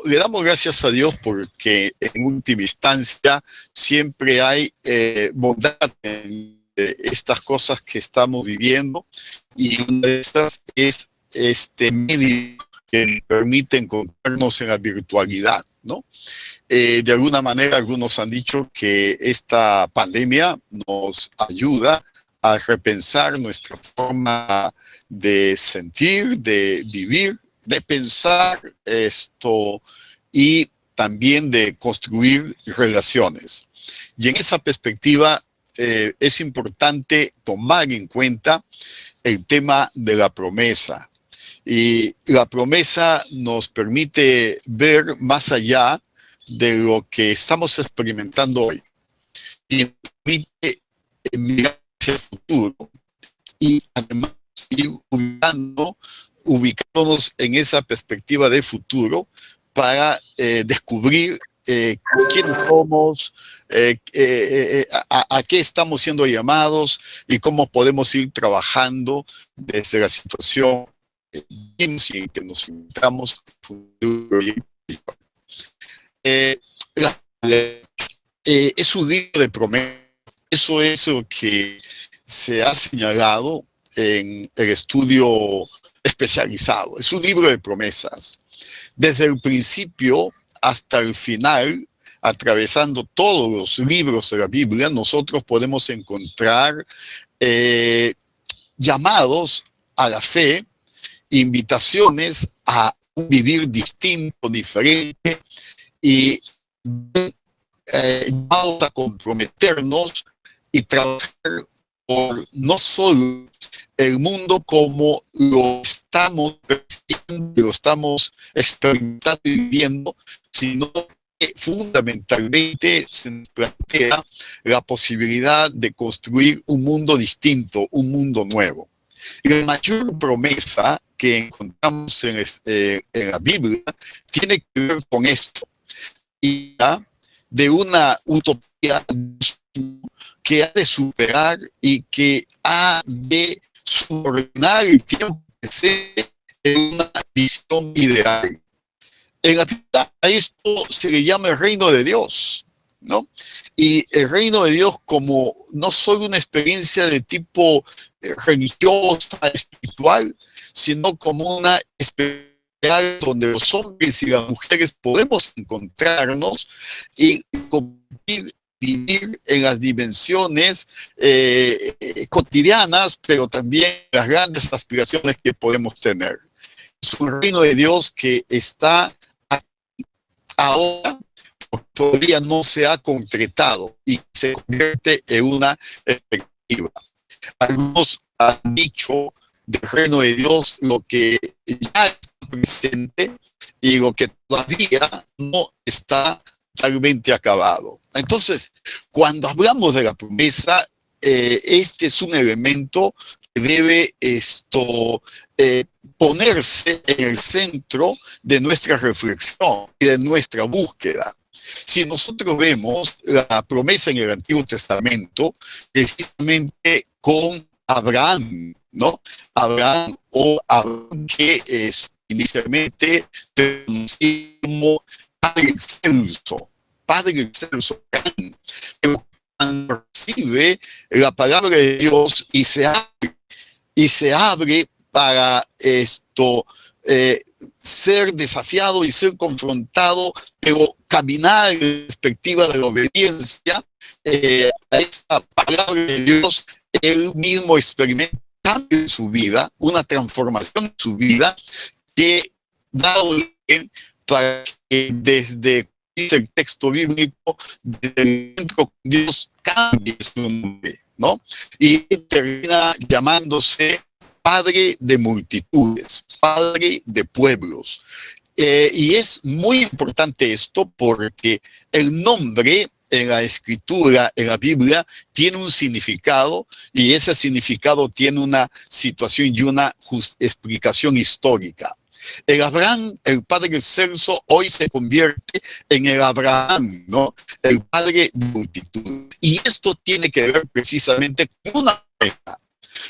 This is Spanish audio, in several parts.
le damos gracias a Dios porque en última instancia siempre hay bondad en estas cosas que estamos viviendo, y una de estas es este medio que nos permite encontrarnos en la virtualidad, ¿no? De alguna manera, algunos han dicho que esta pandemia nos ayuda a repensar nuestra forma de sentir, de vivir, de pensar esto y también de construir relaciones. Y en esa perspectiva es importante tomar en cuenta el tema de la promesa. Y la promesa nos permite ver más allá de lo que estamos experimentando hoy y nos permite mirar hacia el futuro y además ir ubicándonos en esa perspectiva de futuro para descubrir quiénes somos, a qué estamos siendo llamados y cómo podemos ir trabajando desde la situación en que nos encontramos. Es un libro de promesas. Eso es lo que se ha señalado en el estudio especializado. Es un libro de promesas. Desde el principio hasta el final, atravesando todos los libros de la Biblia, nosotros podemos encontrar llamados a la fe, invitaciones a un vivir distinto, diferente, y llamados a comprometernos y trabajar por no solo el mundo como lo estamos percibiendo, lo estamos experimentando y viviendo, sino que fundamentalmente se nos plantea la posibilidad de construir un mundo distinto, un mundo nuevo. La mayor promesa que encontramos en la Biblia tiene que ver con esto, y de una utopía que ha de superar y que ha de subordinar el tiempo presente en una visión ideal. En la Biblia a esto se le llama el reino de Dios, ¿no? Y el reino de Dios como no solo una experiencia de tipo religiosa, espiritual, sino como una experiencia donde los hombres y las mujeres podemos encontrarnos y compartir, vivir en las dimensiones cotidianas, pero también las grandes aspiraciones que podemos tener. Es un reino de Dios que está ahora, todavía no se ha concretado y se convierte en una expectativa. Algunos han dicho del reino de Dios lo que ya está presente y lo que todavía no está totalmente acabado. Entonces, cuando hablamos de la promesa, este es un elemento que debe ponerse en el centro de nuestra reflexión y de nuestra búsqueda. Si nosotros vemos la promesa en el Antiguo Testamento, precisamente con Abraham, ¿no? Abraham, que inicialmente se conocía como Padre Excelso, pero cuando recibe la palabra de Dios y se abre para ser desafiado y ser confrontado, pero caminar en la perspectiva de la obediencia a esa palabra de Dios, él mismo experimenta un cambio en su vida, una transformación en su vida que da origen para que desde el texto bíblico, desde el encuentro con Dios, cambie su nombre, ¿no? Y termina llamándose Padre de multitudes, Padre de pueblos. Y es muy importante esto porque el nombre en la escritura, en la Biblia, tiene un significado, y ese significado tiene una situación y una explicación histórica. El Abraham, el Padre excelso, hoy se convierte en el Abraham, ¿no? El Padre de multitudes. Y esto tiene que ver precisamente con una promesa.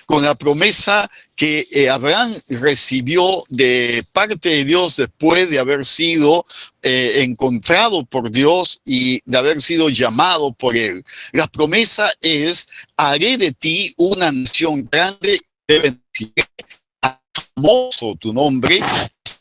con la promesa que Abraham recibió de parte de Dios después de haber sido encontrado por Dios y de haber sido llamado por él. La promesa es: haré de ti una nación grande y te bendeciré. Famoso tu nombre,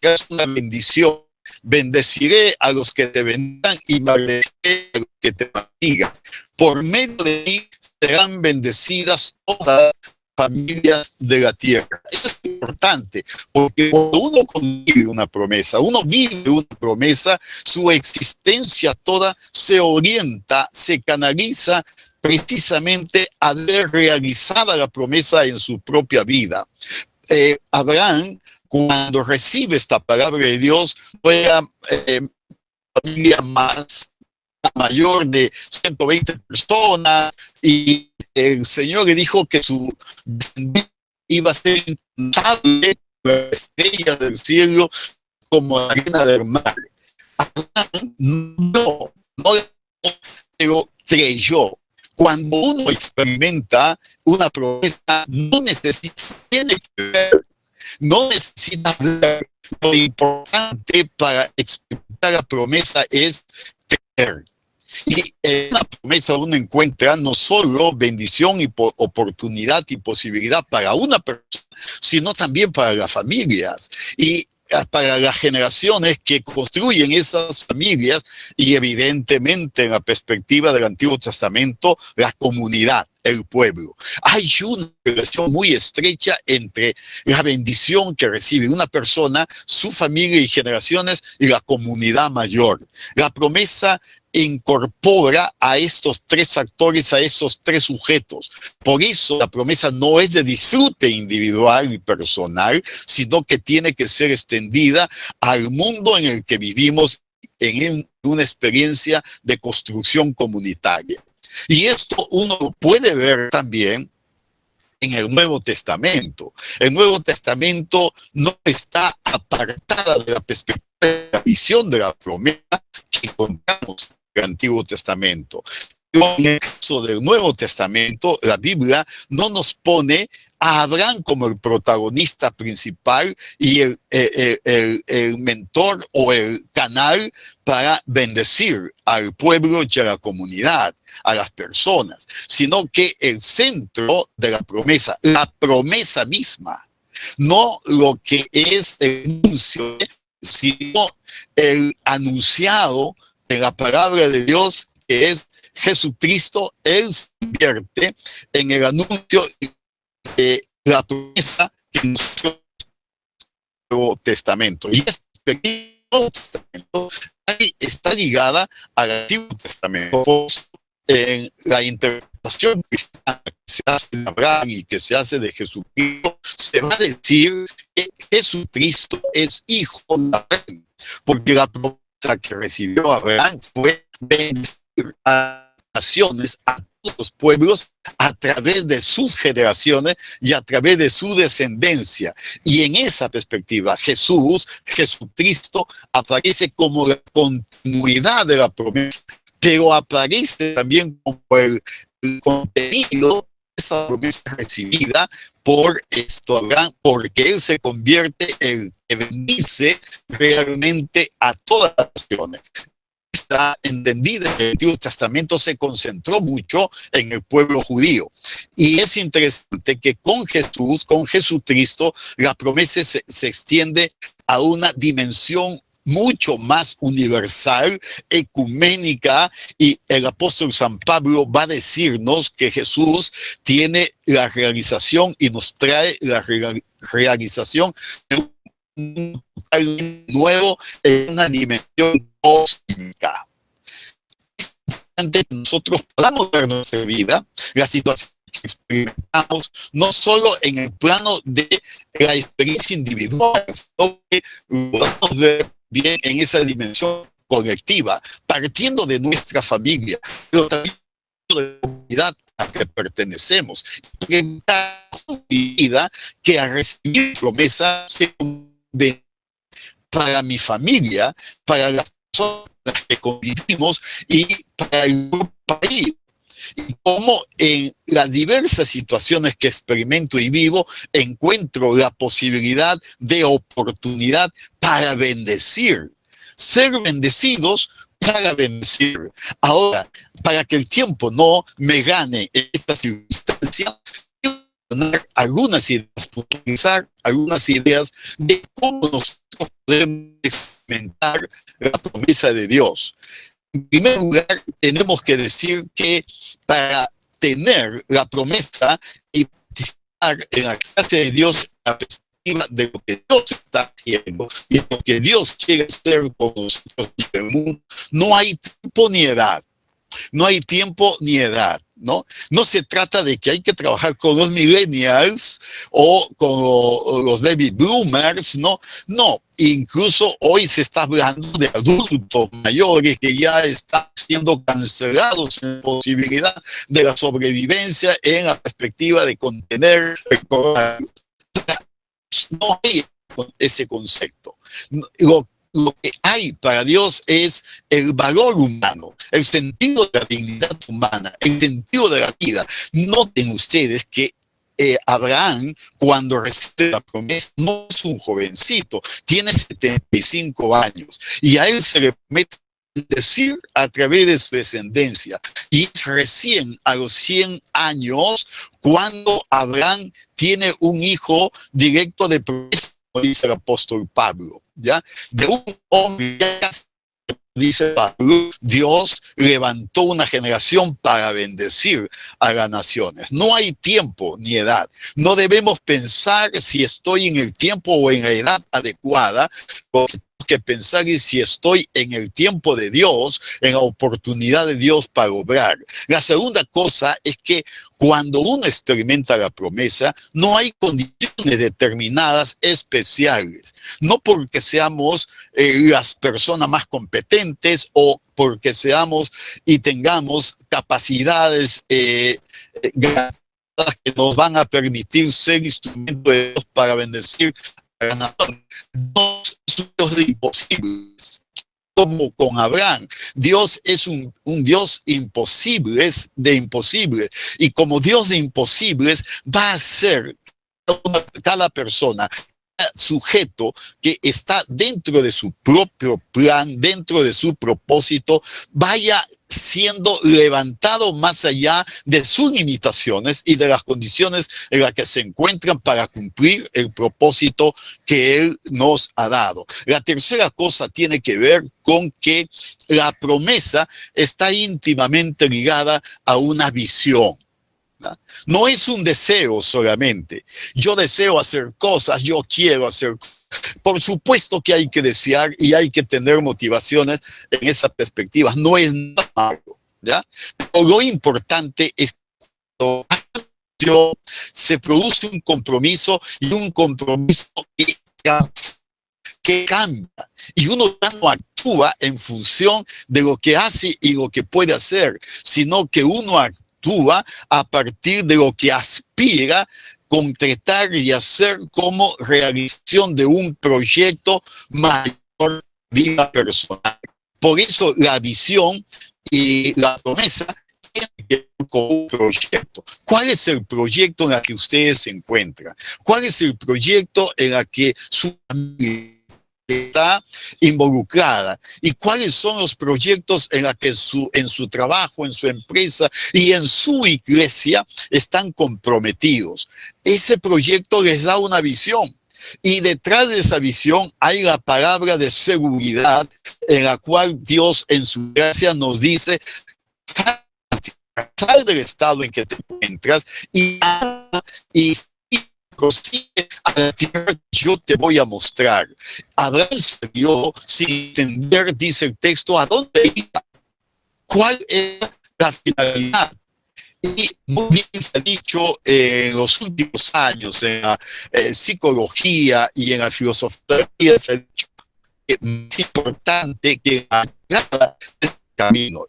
es una bendición. Bendeciré a los que te bendigan y maldeciré a los que te maldigan. Por medio de ti serán bendecidas todas las familias de la tierra. Es importante, porque cuando uno convive una promesa, uno vive una promesa, su existencia toda se orienta, se canaliza precisamente a ver realizada la promesa en su propia vida. Abraham, cuando recibe esta palabra de Dios, no era familia más mayor de 120 personas, y el Señor le dijo que su descendencia iba a ser incontable, la estrella del cielo como la arena del mar. Abraham no, pero creyó. Cuando uno experimenta una promesa, no necesita, tiene que ver, no necesita ver. Lo importante para experimentar la promesa es creer. Y en una promesa uno encuentra no solo bendición y oportunidad y posibilidad para una persona, sino también para las familias y para las generaciones que construyen esas familias, y evidentemente en la perspectiva del Antiguo Testamento, la comunidad, el pueblo. Hay una relación muy estrecha entre la bendición que recibe una persona, su familia y generaciones, y la comunidad mayor. La promesa incorpora a estos tres actores, a esos tres sujetos. Por eso la promesa no es de disfrute individual y personal, sino que tiene que ser extendida al mundo en el que vivimos, en una experiencia de construcción comunitaria. Y esto uno puede ver también en el Nuevo Testamento. El Nuevo Testamento no está apartada de la perspectiva de la visión de la promesa que encontramos en el Antiguo Testamento. En el caso del Nuevo Testamento, la Biblia no nos pone a Abraham como el protagonista principal y el mentor o el canal para bendecir al pueblo y a la comunidad, a las personas, sino que el centro de la promesa misma, no lo que es el anuncio, sino el anunciado de la palabra de Dios, que es Jesucristo. Él se convierte en el anuncio de la promesa que nos dio el Nuevo Testamento. Y este Nuevo Testamento está ligada al Antiguo Testamento. En la interpretación cristiana que se hace de Abraham y que se hace de Jesucristo, se va a decir que Jesucristo es hijo de Abraham, porque la promesa que recibió Abraham fue bendecir a naciones, a todos los pueblos, a través de sus generaciones y a través de su descendencia. Y en esa perspectiva, Jesucristo, aparece como la continuidad de la promesa, pero aparece también como el contenido de esa promesa recibida por Abraham, porque él se convierte en el que bendice realmente a todas las naciones. Está entendida en el Antiguo Testamento, se concentró mucho en el pueblo judío. Y es interesante que con Jesucristo, la promesa se extiende a una dimensión mucho más universal, ecuménica, y el apóstol San Pablo va a decirnos que Jesús tiene la realización y nos trae la realización de un nuevo en una dimensión cósmica. Nosotros podamos ver nuestra vida, la situación que experimentamos, no solo en el plano de la experiencia individual, sino que podamos ver bien en esa dimensión colectiva, partiendo de nuestra familia, pero también de la comunidad a la que pertenecemos. En la vida que a recibir promesa se convierte para mi familia, para las personas que convivimos y para el país. Y como en las diversas situaciones que experimento y vivo, encuentro la posibilidad de oportunidad para bendecir. Ser bendecidos para bendecir. Ahora, para que el tiempo no me gane en esta circunstancia, quiero mencionar algunas ideas, puntualizar algunas ideas de cómo nosotros podemos experimentar la promesa de Dios. En primer lugar, tenemos que decir que para tener la promesa y participar en la gracia de Dios, la perspectiva de lo que Dios está haciendo y lo que Dios quiere hacer con nosotros en el mundo, no hay tiempo ni edad. No hay tiempo ni edad, ¿no? No se trata de que hay que trabajar con los millennials o con los baby boomers, ¿no? No, incluso hoy se está hablando de adultos mayores que ya están siendo cancelados en la posibilidad de la sobrevivencia en la perspectiva de contener el coronavirus. No hay ese concepto. Lo que hay para Dios es el valor humano, el sentido de la dignidad humana, el sentido de la vida. Noten ustedes que Abraham, cuando recibe la promesa, no es un jovencito, tiene 75 años y a él se le promete decir a través de su descendencia. Y es recién a los 100 años cuando Abraham tiene un hijo directo de promesa, como dice el apóstol Pablo, ¿ya? De un hombre, dice Pablo, Dios levantó una generación para bendecir a las naciones. No hay tiempo ni edad. No debemos pensar si estoy en el tiempo o en la edad adecuada, porque que pensar y si estoy en el tiempo de Dios, en la oportunidad de Dios para obrar. La segunda cosa es que cuando uno experimenta la promesa, no hay condiciones determinadas especiales. No porque seamos las personas más competentes o porque seamos y tengamos capacidades que nos van a permitir ser instrumentos de Dios para bendecir a la nación. No son de imposibles. Como con Abraham, Dios es un Dios imposibles, de imposibles. Y como Dios de imposibles, va a ser cada persona, sujeto que está dentro de su propio plan, dentro de su propósito, vaya siendo levantado más allá de sus limitaciones y de las condiciones en las que se encuentran para cumplir el propósito que Él nos ha dado. La tercera cosa tiene que ver con que la promesa está íntimamente ligada a una visión. No es un deseo solamente. Yo deseo hacer cosas, yo quiero hacer cosas. Por supuesto que hay que desear y hay que tener motivaciones en esa perspectiva. No es nada malo, ¿ya? Pero lo importante es que se produce un compromiso y un compromiso que cambia. Y uno ya no actúa en función de lo que hace y lo que puede hacer, sino que uno actúa a partir de lo que aspira concretar y hacer como realización de un proyecto mayor de vida personal. Por eso la visión y la promesa tienen que ver con un proyecto. ¿Cuál es el proyecto en el que ustedes se encuentran? ¿Cuál es el proyecto en el que su familia está involucrada? ¿Y cuáles son los proyectos en los que en su trabajo, en su empresa y en su iglesia están comprometidos? Ese proyecto les da una visión. Y detrás de esa visión hay la palabra de seguridad en la cual Dios en su gracia nos dice: sal del estado en que te encuentras y prosigue a la tierra que yo te voy a mostrar. Abraham salió sin entender, dice el texto, a dónde iba, cuál era la finalidad. Y muy bien se ha dicho en los últimos años en la psicología y en la filosofía, se ha dicho que es importante que la llegada del camino.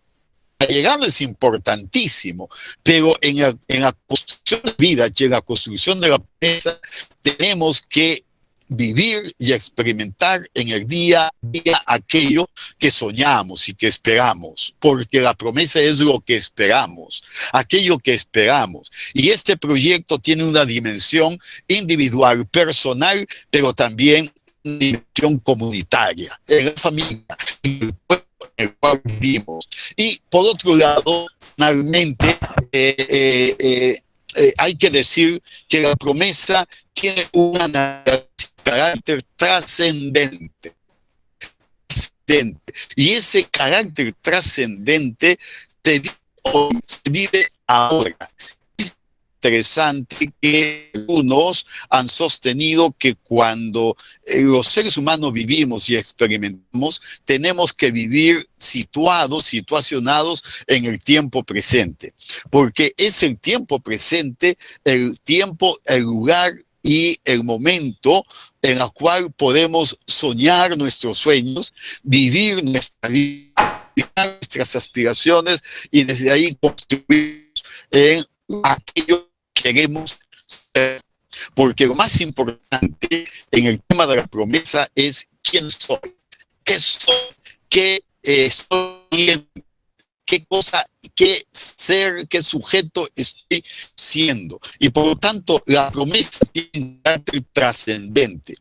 La llegada es importantísimo, pero en la construcción de vida y en la construcción de la promesa tenemos que vivir y experimentar en el día a día aquello que soñamos y que esperamos, porque la promesa es lo que esperamos, aquello que esperamos. Y este proyecto tiene una dimensión individual, personal, pero también una dimensión comunitaria, en la familia, en el pueblo en el cual vivimos. Y por otro lado, finalmente, hay que decir que la promesa tiene un carácter trascendente. Y ese carácter trascendente se vive ahora. Interesante que algunos han sostenido que cuando los seres humanos vivimos y experimentamos, tenemos que vivir situacionados en el tiempo presente, porque es el tiempo presente, el tiempo, el lugar y el momento en el cual podemos soñar nuestros sueños, vivir nuestra vida, nuestras aspiraciones y desde ahí construir en aquello queremos ser, porque lo más importante en el tema de la promesa es quién soy, qué estoy, qué cosa, qué ser, qué sujeto estoy siendo. Y por lo tanto, la promesa tiene un carácter trascendente.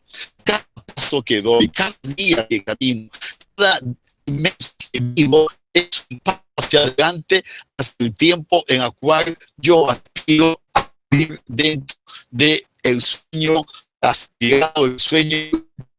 Cada paso que doy, cada día que camino, cada mes que vivo es un paso hacia adelante hasta el tiempo en el cual yo aspiro a vivir dentro del sueño aspirado, el sueño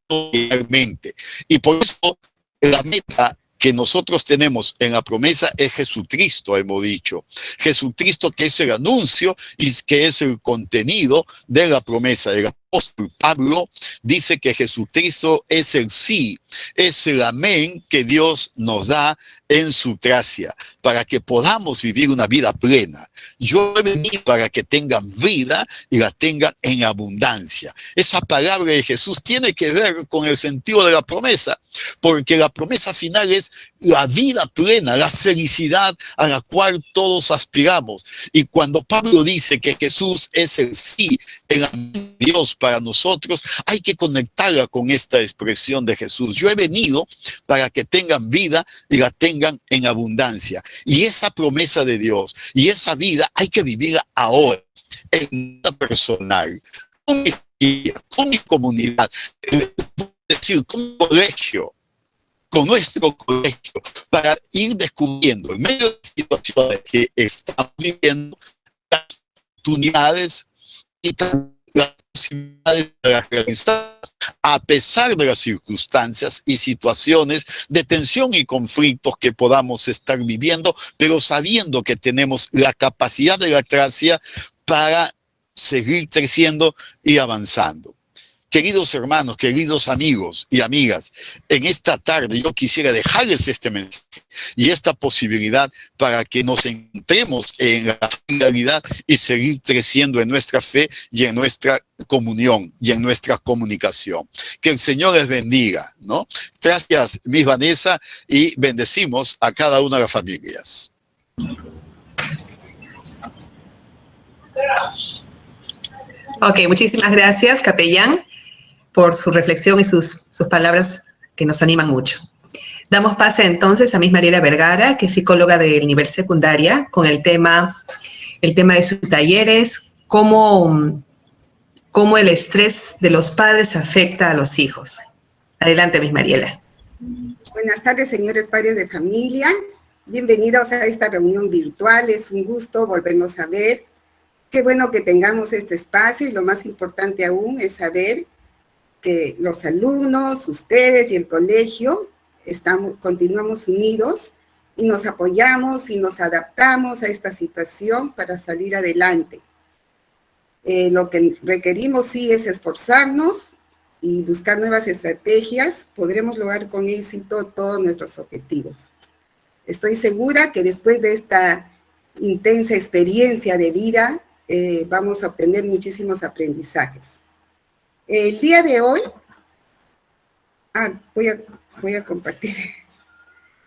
realmente. Y por eso la meta que nosotros tenemos en la promesa es Jesucristo, hemos dicho. Jesucristo, que es el anuncio y que es el contenido de la promesa. El apóstol Pablo dice que Jesucristo es el sí, es el amén que Dios nos da en su gracia, para que podamos vivir una vida plena. Yo he venido para que tengan vida y la tengan en abundancia. Esa palabra de Jesús tiene que ver con el sentido de la promesa, porque la promesa final es la vida plena, la felicidad a la cual todos aspiramos. Y cuando Pablo dice que Jesús es el sí, el amén de Dios para nosotros, hay que conectarla con esta expresión de Jesús. Yo he venido para que tengan vida y la tengan en abundancia. Y esa promesa de Dios y esa vida hay que vivirla ahora, en mi vida personal, con mi familia, con mi comunidad, es decir, con mi colegio, con nuestro colegio, para ir descubriendo en medio de situaciones que estamos viviendo las oportunidades y las posibilidades de realizar a pesar de las circunstancias y situaciones de tensión y conflictos que podamos estar viviendo, pero sabiendo que tenemos la capacidad de la gracia para seguir creciendo y avanzando. Queridos hermanos, queridos amigos y amigas, en esta tarde yo quisiera dejarles este mensaje y esta posibilidad para que nos centremos en la realidad y seguir creciendo en nuestra fe y en nuestra comunión y en nuestra comunicación. Que el Señor les bendiga, ¿no? Gracias, Miss Vanessa, y bendecimos a cada una de las familias. Ok, muchísimas gracias, capellán, por su reflexión y sus palabras que nos animan mucho. Damos pase entonces a Miss Mariela Vergara, que es psicóloga del nivel secundaria, con el tema de sus talleres, cómo el estrés de los padres afecta a los hijos. Adelante, Miss Mariela. Buenas tardes, señores padres de familia. Bienvenidos a esta reunión virtual. Es un gusto volvernos a ver. Qué bueno que tengamos este espacio y lo más importante aún es saber que los alumnos, ustedes y el colegio continuamos unidos y nos apoyamos y nos adaptamos a esta situación para salir adelante. Lo que requerimos sí es esforzarnos y buscar nuevas estrategias. Podremos lograr con éxito todos nuestros objetivos. Estoy segura que después de esta intensa experiencia de vida vamos a obtener muchísimos aprendizajes. El día de hoy, voy a compartir.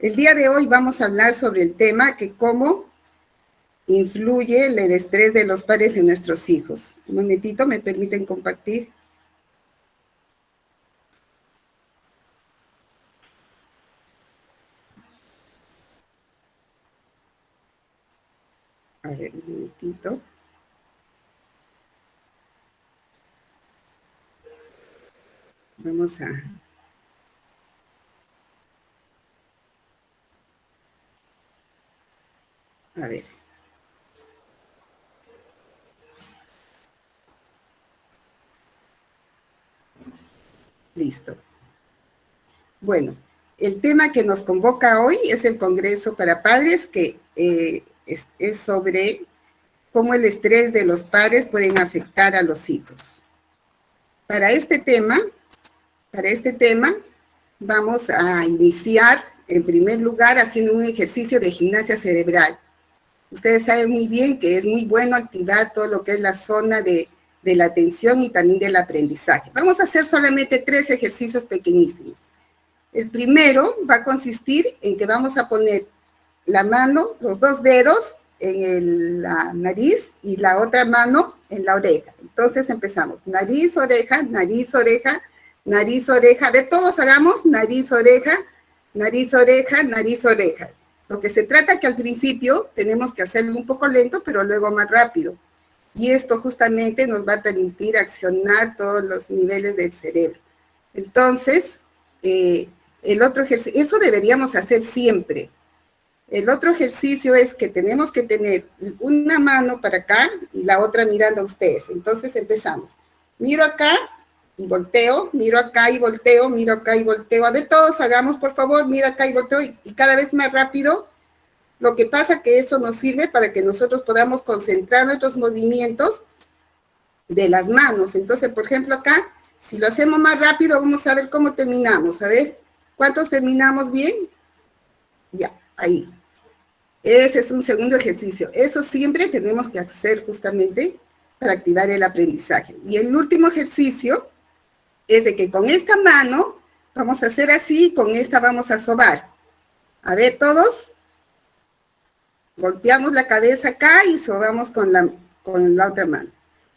El día de hoy vamos a hablar sobre el tema que cómo influye el estrés de los padres en nuestros hijos. Un momentito, ¿me permiten compartir? A ver, un minutito. Vamos a... A ver. Listo. Bueno, el tema que nos convoca hoy es el Congreso para Padres, que es sobre cómo el estrés de los padres pueden afectar a los hijos. Para este tema, vamos a iniciar, en primer lugar, haciendo un ejercicio de gimnasia cerebral. Ustedes saben muy bien que es muy bueno activar todo lo que es la zona de la atención y también del aprendizaje. Vamos a hacer solamente 3 ejercicios pequeñísimos. El primero va a consistir en que vamos a poner la mano, los 2 dedos en la nariz y la otra mano en la oreja. Entonces empezamos, nariz, oreja, nariz, oreja, nariz, oreja. A ver, todos hagamos nariz, oreja, nariz, oreja, nariz, oreja. Lo que se trata que al principio tenemos que hacerlo un poco lento, pero luego más rápido. Y esto justamente nos va a permitir accionar todos los niveles del cerebro. Entonces, el otro ejercicio, eso deberíamos hacer siempre. El otro ejercicio es que tenemos que tener una mano para acá y la otra mirando a ustedes. Entonces empezamos. Miro acá y volteo, miro acá y volteo, miro acá y volteo. A ver, todos hagamos, por favor, miro acá y volteo y cada vez más rápido. Lo que pasa que eso nos sirve para que nosotros podamos concentrar nuestros movimientos de las manos. Entonces, por ejemplo, acá, si lo hacemos más rápido, vamos a ver cómo terminamos. A ver, ¿cuántos terminamos bien? Ya, ahí. Ese es un segundo ejercicio. Eso siempre tenemos que hacer justamente para activar el aprendizaje. Y el último ejercicio es de que con esta mano vamos a hacer así, con esta vamos a sobar. A ver, todos, golpeamos la cabeza acá y sobamos con la otra mano.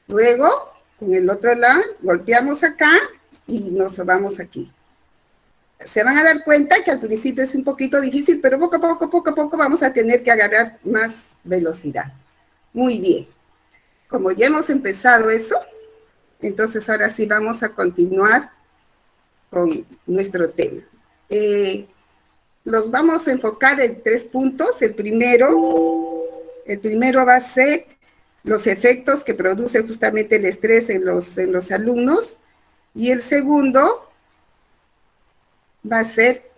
Luego, con el otro lado, golpeamos acá y nos sobamos aquí. Se van a dar cuenta que al principio es un poquito difícil, pero poco a poco vamos a tener que agarrar más velocidad. Muy bien. Como ya hemos empezado eso, entonces ahora sí vamos a continuar con nuestro tema. Los vamos a enfocar en 3 puntos. El primero va a ser los efectos que produce justamente el estrés en los alumnos. Y el segundo va a ser,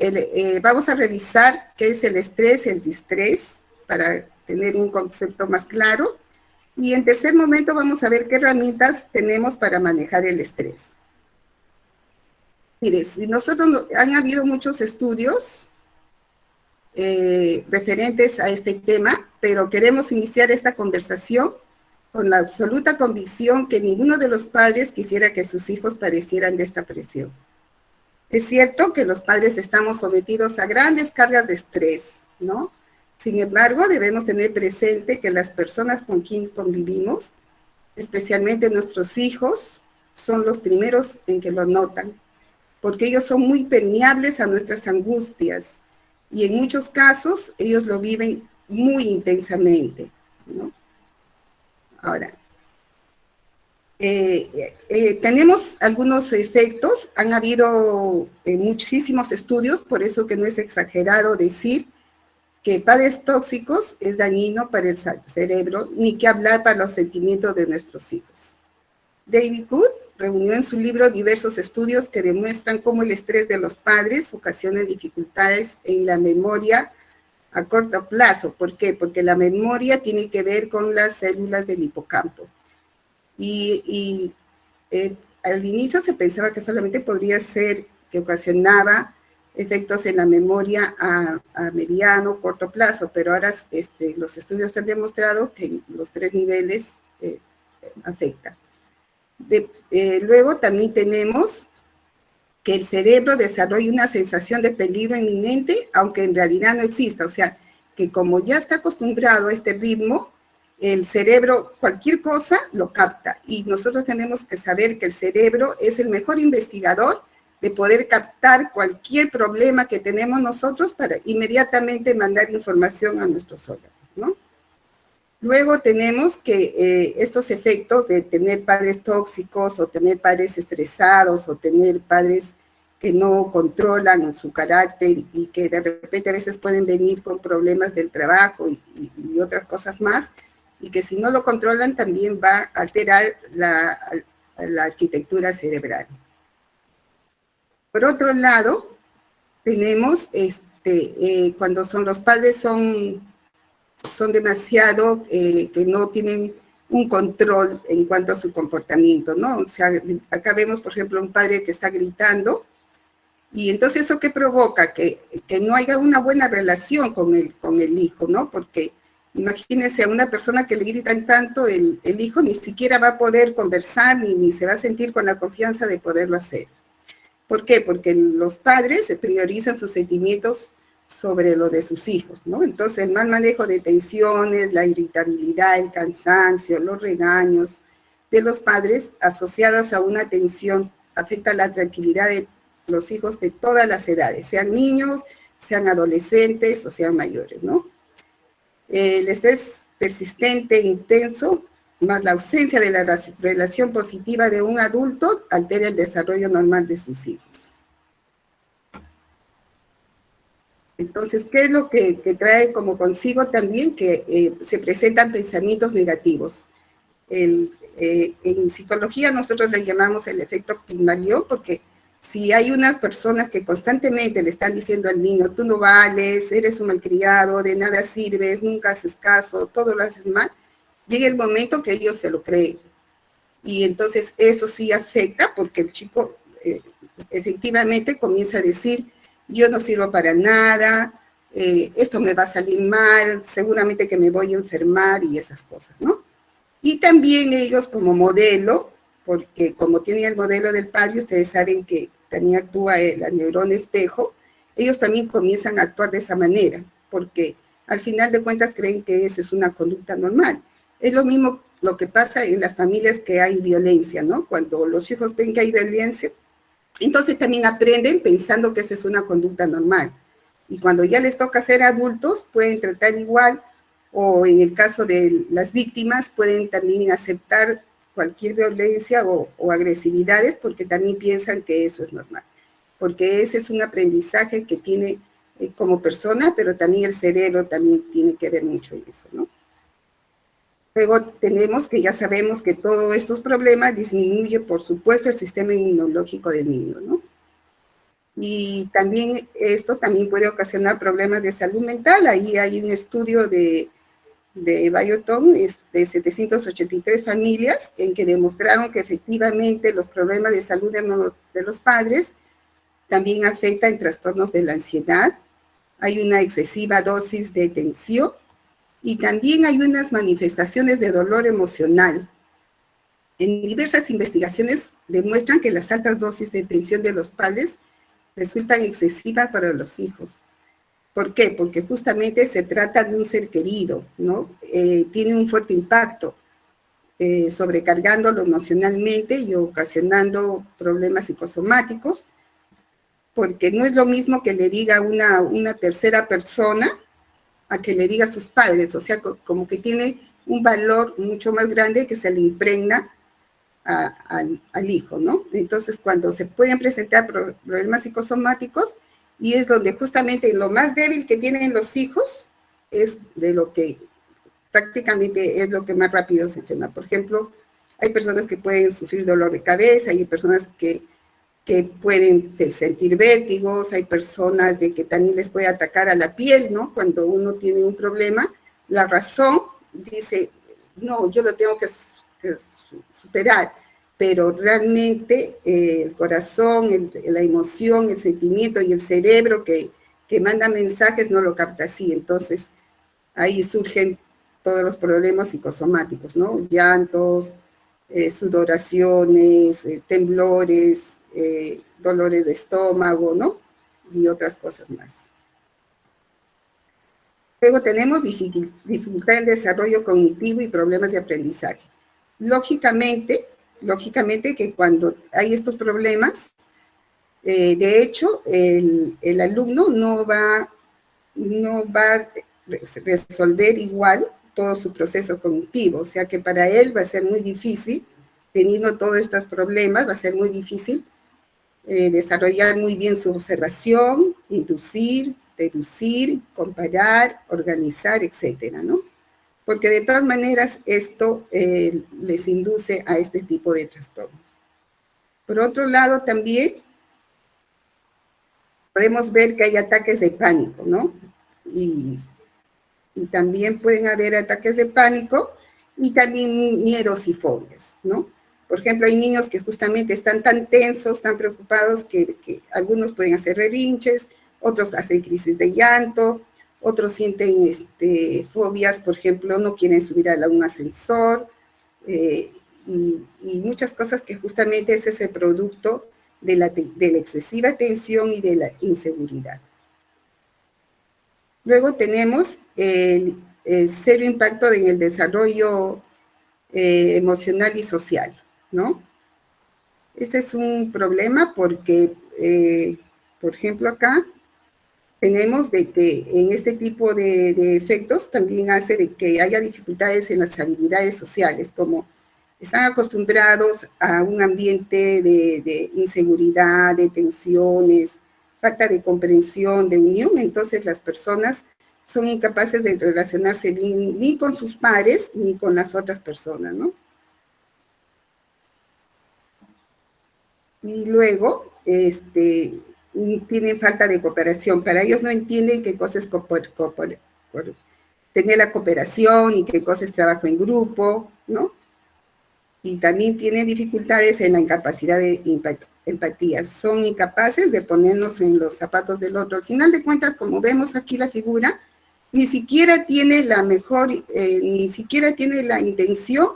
vamos a revisar qué es el estrés, el distrés, para tener un concepto más claro. Y en tercer momento vamos a ver qué herramientas tenemos para manejar el estrés. Mire, si han habido muchos estudios referentes a este tema, pero queremos iniciar esta conversación con la absoluta convicción que ninguno de los padres quisiera que sus hijos padecieran de esta presión. Es cierto que los padres estamos sometidos a grandes cargas de estrés, ¿no? Sin embargo, debemos tener presente que las personas con quien convivimos, especialmente nuestros hijos, son los primeros en que lo notan, porque ellos son muy permeables a nuestras angustias y en muchos casos ellos lo viven muy intensamente, ¿no? Ahora, tenemos algunos efectos, han habido muchísimos estudios, por eso que no es exagerado decir que padres tóxicos es dañino para el cerebro, ni que hablar para los sentimientos de nuestros hijos. David Good reunió en su libro diversos estudios que demuestran cómo el estrés de los padres ocasiona dificultades en la memoria a corto plazo. ¿Por qué? Porque la memoria tiene que ver con las células del hipocampo. Al inicio se pensaba que solamente podría ser que ocasionaba efectos en la memoria a mediano o corto plazo, pero ahora los estudios han demostrado que los 3 niveles afectan. Luego también tenemos que el cerebro desarrolla una sensación de peligro inminente, aunque en realidad no exista. O sea, que como ya está acostumbrado a este ritmo, el cerebro, cualquier cosa, lo capta. Y nosotros tenemos que saber que el cerebro es el mejor investigador de poder captar cualquier problema que tenemos nosotros para inmediatamente mandar información a nuestros órganos, ¿no? Luego tenemos que estos efectos de tener padres tóxicos o tener padres estresados o tener padres que no controlan su carácter y que de repente a veces pueden venir con problemas del trabajo y otras cosas más, y que si no lo controlan también va a alterar la arquitectura cerebral. Por otro lado, tenemos cuando los padres son demasiado, que no tienen un control en cuanto a su comportamiento, ¿no? O sea, acá vemos, por ejemplo, un padre que está gritando, y entonces eso que provoca que no haya una buena relación con el hijo, ¿no? Porque imagínense a una persona que le gritan tanto, el hijo ni siquiera va a poder conversar ni se va a sentir con la confianza de poderlo hacer. ¿Por qué? Porque los padres priorizan sus sentimientos sobre lo de sus hijos, ¿no? Entonces, el mal manejo de tensiones, la irritabilidad, el cansancio, los regaños de los padres asociados a una tensión afecta la tranquilidad de los hijos de todas las edades, sean niños, sean adolescentes o sean mayores, ¿no? El estrés persistente e intenso, más la ausencia de la relación positiva de un adulto, altera el desarrollo normal de sus hijos. Entonces, ¿qué es lo que trae como consigo también? Que se presentan pensamientos negativos. En psicología nosotros le llamamos el efecto Pigmalión, porque si hay unas personas que constantemente le están diciendo al niño, tú no vales, eres un malcriado, de nada sirves, nunca haces caso, todo lo haces mal, llega el momento que ellos se lo creen. Y entonces eso sí afecta, porque el chico efectivamente comienza a decir, yo no sirvo para nada, esto me va a salir mal, seguramente que me voy a enfermar y esas cosas, ¿no? Y también ellos como modelo, porque como tienen el modelo del padre, ustedes saben que también actúa la neurona espejo, ellos también comienzan a actuar de esa manera, porque al final de cuentas creen que esa es una conducta normal. Es lo mismo lo que pasa en las familias que hay violencia, ¿no? Cuando los hijos ven que hay violencia, entonces también aprenden pensando que esa es una conducta normal. Y cuando ya les toca ser adultos, pueden tratar igual, o en el caso de las víctimas, pueden también aceptar cualquier violencia o agresividades porque también piensan que eso es normal. Porque ese es un aprendizaje que tiene como persona, pero también el cerebro también tiene que ver mucho en eso, ¿no? Luego tenemos que ya sabemos que todos estos problemas disminuyen, por supuesto, el sistema inmunológico del niño, ¿no? Y también esto también puede ocasionar problemas de salud mental. Ahí hay un estudio de Bioton, de 783 familias, en que demostraron que efectivamente los problemas de salud de los padres también afectan en trastornos de la ansiedad. Hay una excesiva dosis de tensión y también hay unas manifestaciones de dolor emocional. En diversas investigaciones demuestran que las altas dosis de tensión de los padres resultan excesivas para los hijos. ¿Por qué? Porque justamente se trata de un ser querido, ¿no? Tiene un fuerte impacto, sobrecargándolo emocionalmente y ocasionando problemas psicosomáticos, porque no es lo mismo que le diga una tercera persona a que le diga a sus padres, o sea, como que tiene un valor mucho más grande que se le impregna al hijo, ¿no? Entonces, cuando se pueden presentar problemas psicosomáticos, y es donde justamente lo más débil que tienen los hijos es de lo que prácticamente es lo que más rápido se enferma. Por ejemplo, hay personas que pueden sufrir dolor de cabeza, hay personas que pueden sentir vértigos, hay personas de que también les puede atacar a la piel, ¿no? Cuando uno tiene un problema, la razón dice, no, yo lo tengo que superar, pero realmente el corazón, la emoción, el sentimiento y el cerebro que manda mensajes no lo capta así. Entonces, ahí surgen todos los problemas psicosomáticos, ¿no? Llantos, sudoraciones, temblores, dolores de estómago, ¿no? Y otras cosas más. Luego tenemos dificultad en desarrollo cognitivo y problemas de aprendizaje. Lógicamente que cuando hay estos problemas, de hecho, el alumno no va a resolver igual todo su proceso cognitivo, o sea que para él va a ser muy difícil, teniendo todos estos problemas, va a ser muy difícil desarrollar muy bien su observación, inducir, deducir, comparar, organizar, etcétera, ¿no? Porque de todas maneras esto les induce a este tipo de trastornos. Por otro lado, también podemos ver que hay ataques de pánico, ¿no? Y también pueden haber ataques de pánico y también miedos y fobias, ¿no? Por ejemplo, hay niños que justamente están tan tensos, tan preocupados, que algunos pueden hacer berrinches, otros hacen crisis de llanto, otros sienten fobias, por ejemplo, no quieren subir a un ascensor, y muchas cosas que justamente ese es el producto de la excesiva tensión y de la inseguridad. Luego tenemos el cero impacto en el desarrollo emocional y social, ¿no? Este es un problema porque, por ejemplo, acá tenemos de que en este tipo de efectos también hace de que haya dificultades en las habilidades sociales, como están acostumbrados a un ambiente de inseguridad, de tensiones, falta de comprensión, de unión, entonces las personas son incapaces de relacionarse bien ni con sus pares ni con las otras personas, ¿no? Y luego, tienen falta de cooperación. Para ellos no entienden qué cosa es tener la cooperación y qué cosa es trabajo en grupo, ¿no? Y también tienen dificultades en la incapacidad de empatía. Son incapaces de ponernos en los zapatos del otro. Al final de cuentas, como vemos aquí la figura, ni siquiera tiene ni siquiera tiene la intención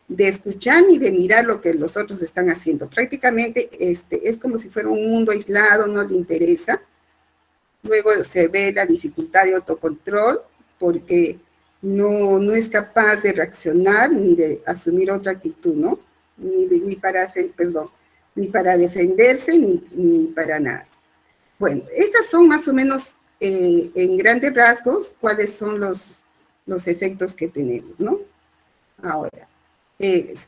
de escuchar ni de mirar lo que los otros están haciendo. Prácticamente es como si fuera un mundo aislado, no le interesa. Luego se ve la dificultad de autocontrol porque no es capaz de reaccionar ni de asumir otra actitud, ¿no? Ni para defenderse ni para nada. Bueno, estas son más o menos en grandes rasgos cuáles son los efectos que tenemos, ¿no? Ahora,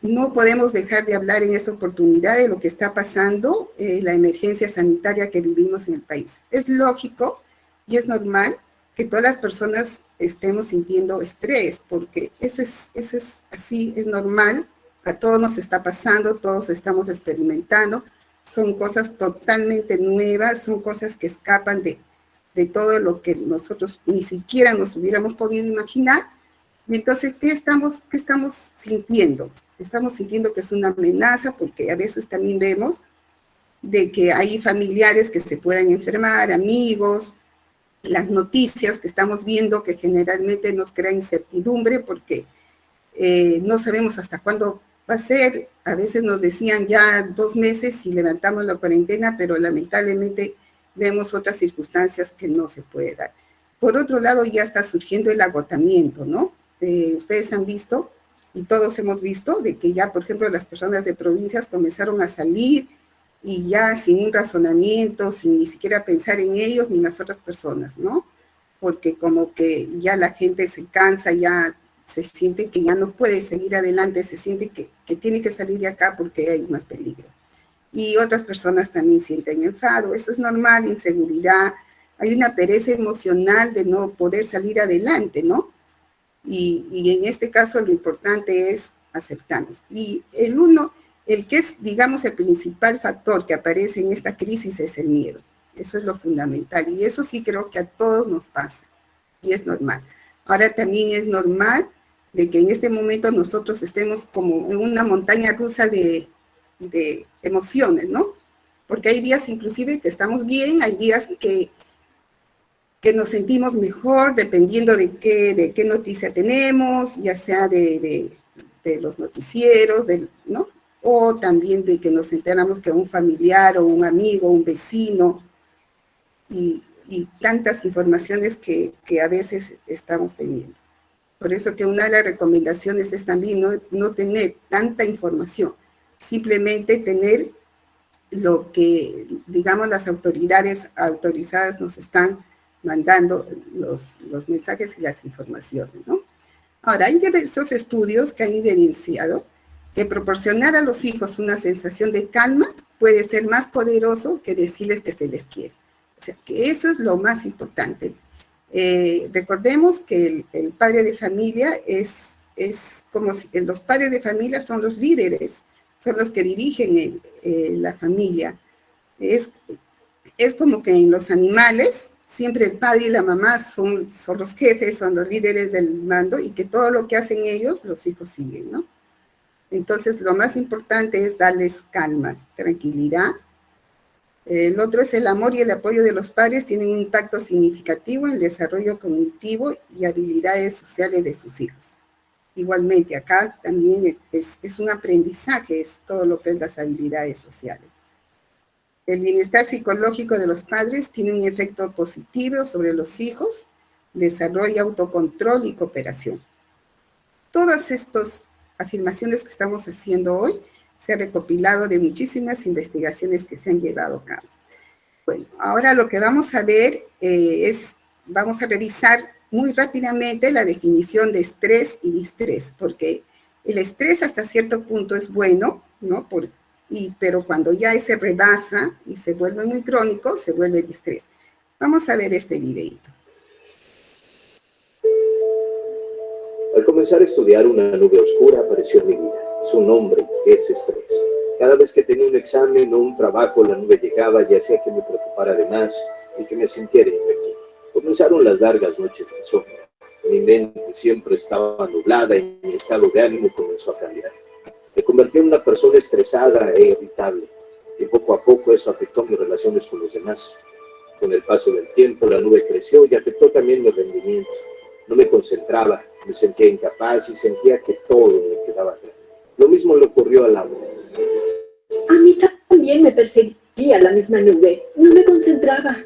no podemos dejar de hablar en esta oportunidad de lo que está pasando, la emergencia sanitaria que vivimos en el país. Es lógico y es normal que todas las personas estemos sintiendo estrés, porque eso es así, es normal, a todos nos está pasando, todos estamos experimentando, son cosas totalmente nuevas, son cosas que escapan de todo lo que nosotros ni siquiera nos hubiéramos podido imaginar. Y entonces, ¿qué estamos sintiendo? Estamos sintiendo que es una amenaza, porque a veces también vemos de que hay familiares que se puedan enfermar, amigos, las noticias que estamos viendo que generalmente nos crea incertidumbre porque no sabemos hasta cuándo va a ser. A veces nos decían ya 2 meses y levantamos la cuarentena, pero lamentablemente vemos otras circunstancias que no se puede dar. Por otro lado, ya está surgiendo el agotamiento, ¿no? Ustedes han visto, y todos hemos visto, de que ya, por ejemplo, las personas de provincias comenzaron a salir y ya sin un razonamiento, sin ni siquiera pensar en ellos ni en las otras personas, ¿no? Porque como que ya la gente se cansa, ya se siente que ya no puede seguir adelante, se siente que tiene que salir de acá porque hay más peligro. Y otras personas también sienten enfado, eso es normal, inseguridad, hay una pereza emocional de no poder salir adelante, ¿no? Y en este caso lo importante es aceptarnos. Y el que es, digamos, el principal factor que aparece en esta crisis es el miedo. Eso es lo fundamental. Y eso sí creo que a todos nos pasa. Y es normal. Ahora también es normal de que en este momento nosotros estemos como en una montaña rusa de emociones, ¿no? Porque hay días inclusive que estamos bien, hay días que nos sentimos mejor dependiendo de qué noticia tenemos, ya sea de los noticieros, ¿no? O también de que nos enteramos que un familiar o un amigo, un vecino, y tantas informaciones que a veces estamos teniendo. Por eso que una de las recomendaciones es también no tener tanta información, simplemente tener lo que, digamos, las autoridades autorizadas nos están mandando los mensajes y las informaciones, ¿no? Ahora, hay diversos estudios que han evidenciado que proporcionar a los hijos una sensación de calma puede ser más poderoso que decirles que se les quiere. O sea, que eso es lo más importante. Recordemos que el padre de familia es como si los padres de familia son los líderes, son los que dirigen la familia. Es como que en los animales siempre el padre y la mamá son los jefes, son los líderes del mando, y que todo lo que hacen ellos, los hijos siguen, ¿no? Entonces, lo más importante es darles calma, tranquilidad. El otro es el amor y el apoyo de los padres tienen un impacto significativo en el desarrollo cognitivo y habilidades sociales de sus hijos. Igualmente, acá también es un aprendizaje, es todo lo que es las habilidades sociales. El bienestar psicológico de los padres tiene un efecto positivo sobre los hijos, desarrolla autocontrol y cooperación. Todas estas afirmaciones que estamos haciendo hoy se han recopilado de muchísimas investigaciones que se han llevado a cabo. Bueno, ahora lo que vamos a ver vamos a revisar muy rápidamente la definición de estrés y distrés, porque el estrés hasta cierto punto es bueno, ¿no? Pero cuando ya se rebasa y se vuelve muy crónico, se vuelve distrés. Vamos a ver este videito. Al comenzar a estudiar, una nube oscura apareció en mi vida. Su nombre es estrés. Cada vez que tenía un examen o un trabajo, la nube llegaba y hacía que me preocupara de más y que me sintiera intranquilo. Comenzaron las largas noches de insomnio. Mi mente siempre estaba nublada y mi estado de ánimo comenzó a cambiar. Me convertí en una persona estresada e irritable, y poco a poco eso afectó mis relaciones con los demás. Con el paso del tiempo, la nube creció y afectó también mi rendimiento. No me concentraba, me sentía incapaz y sentía que todo me quedaba grande. Lo mismo le ocurrió a Laura. A mí también me perseguía la misma nube, no me concentraba.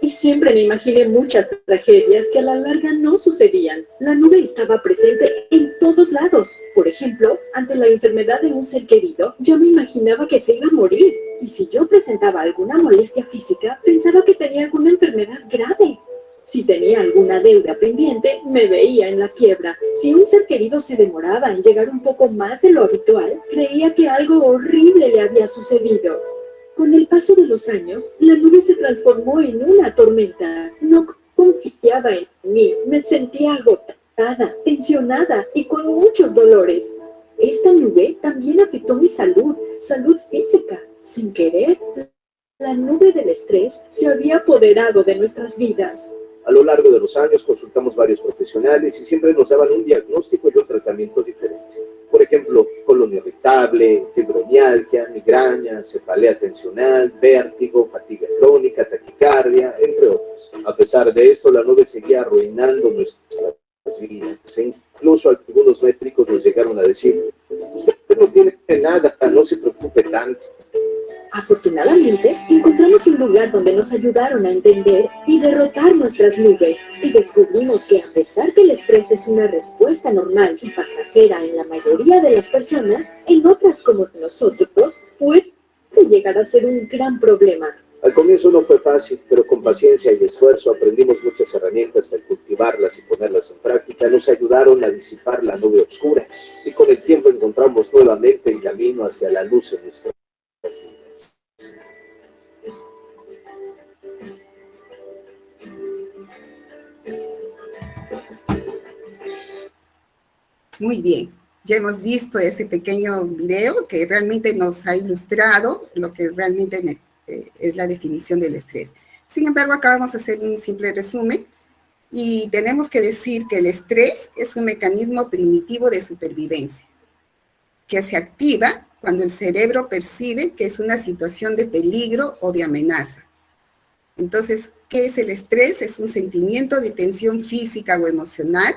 Y siempre me imaginé muchas tragedias que a la larga no sucedían. La nube estaba presente en todos lados. Por ejemplo, ante la enfermedad de un ser querido, yo me imaginaba que se iba a morir. Y si yo presentaba alguna molestia física, pensaba que tenía alguna enfermedad grave. Si tenía alguna deuda pendiente, me veía en la quiebra. Si un ser querido se demoraba en llegar un poco más de lo habitual, creía que algo horrible le había sucedido. Con el paso de los años, la nube se transformó en una tormenta. No confiaba en mí, me sentía agotada, tensionada y con muchos dolores. Esta nube también afectó mi salud física. Sin querer, la nube del estrés se había apoderado de nuestras vidas. A lo largo de los años consultamos varios profesionales y siempre nos daban un diagnóstico y un tratamiento diferente. Por ejemplo, colon irritable, fibromialgia, migraña, cefalea tensional, vértigo, fatiga crónica, taquicardia, entre otros. A pesar de esto, la nube seguía arruinando nuestras vidas. Incluso algunos médicos nos llegaron a decir: usted no tiene nada, no se preocupe tanto. Afortunadamente, encontramos un lugar donde nos ayudaron a entender y derrotar nuestras nubes, y descubrimos que a pesar que el estrés es una respuesta normal y pasajera en la mayoría de las personas, en otras como nosotros puede llegar a ser un gran problema. Al comienzo no fue fácil, pero con paciencia y esfuerzo aprendimos muchas herramientas que al cultivarlas y ponerlas en práctica nos ayudaron a disipar la nube oscura, y con el tiempo encontramos nuevamente el camino hacia la luz en nuestras vidas. Muy bien, ya hemos visto ese pequeño video que realmente nos ha ilustrado lo que realmente es la definición del estrés. Sin embargo, acá vamos a hacer un simple resumen y tenemos que decir que el estrés es un mecanismo primitivo de supervivencia que se activa cuando el cerebro percibe que es una situación de peligro o de amenaza. Entonces, ¿qué es el estrés? Es un sentimiento de tensión física o emocional.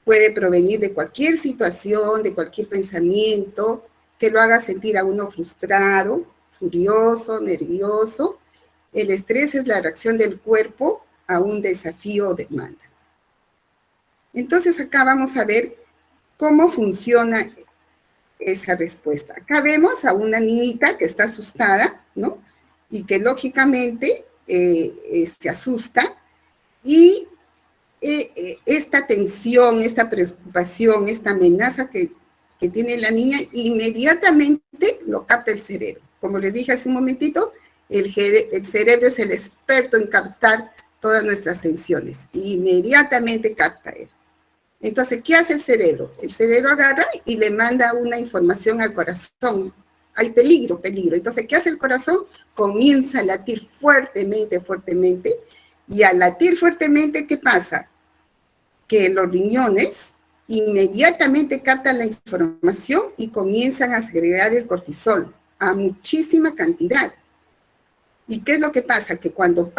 Puede provenir de cualquier situación, de cualquier pensamiento que lo haga sentir a uno frustrado, furioso, nervioso. El estrés es la reacción del cuerpo a un desafío o demanda. Entonces, acá vamos a ver cómo funciona esa respuesta. Acá vemos a una niñita que está asustada, ¿no? Y que lógicamente se asusta y esta tensión, esta preocupación, esta amenaza que tiene la niña, inmediatamente lo capta el cerebro. Como les dije hace un momentito, el cerebro es el experto en captar todas nuestras tensiones. Inmediatamente capta él. Entonces, ¿qué hace el cerebro? El cerebro agarra y le manda una información al corazón. Hay peligro, peligro. Entonces, ¿qué hace el corazón? Comienza a latir fuertemente, fuertemente. Y al latir fuertemente, ¿qué pasa? Que los riñones inmediatamente captan la información y comienzan a segregar el cortisol a muchísima cantidad. ¿Y qué es lo que pasa? Que cuando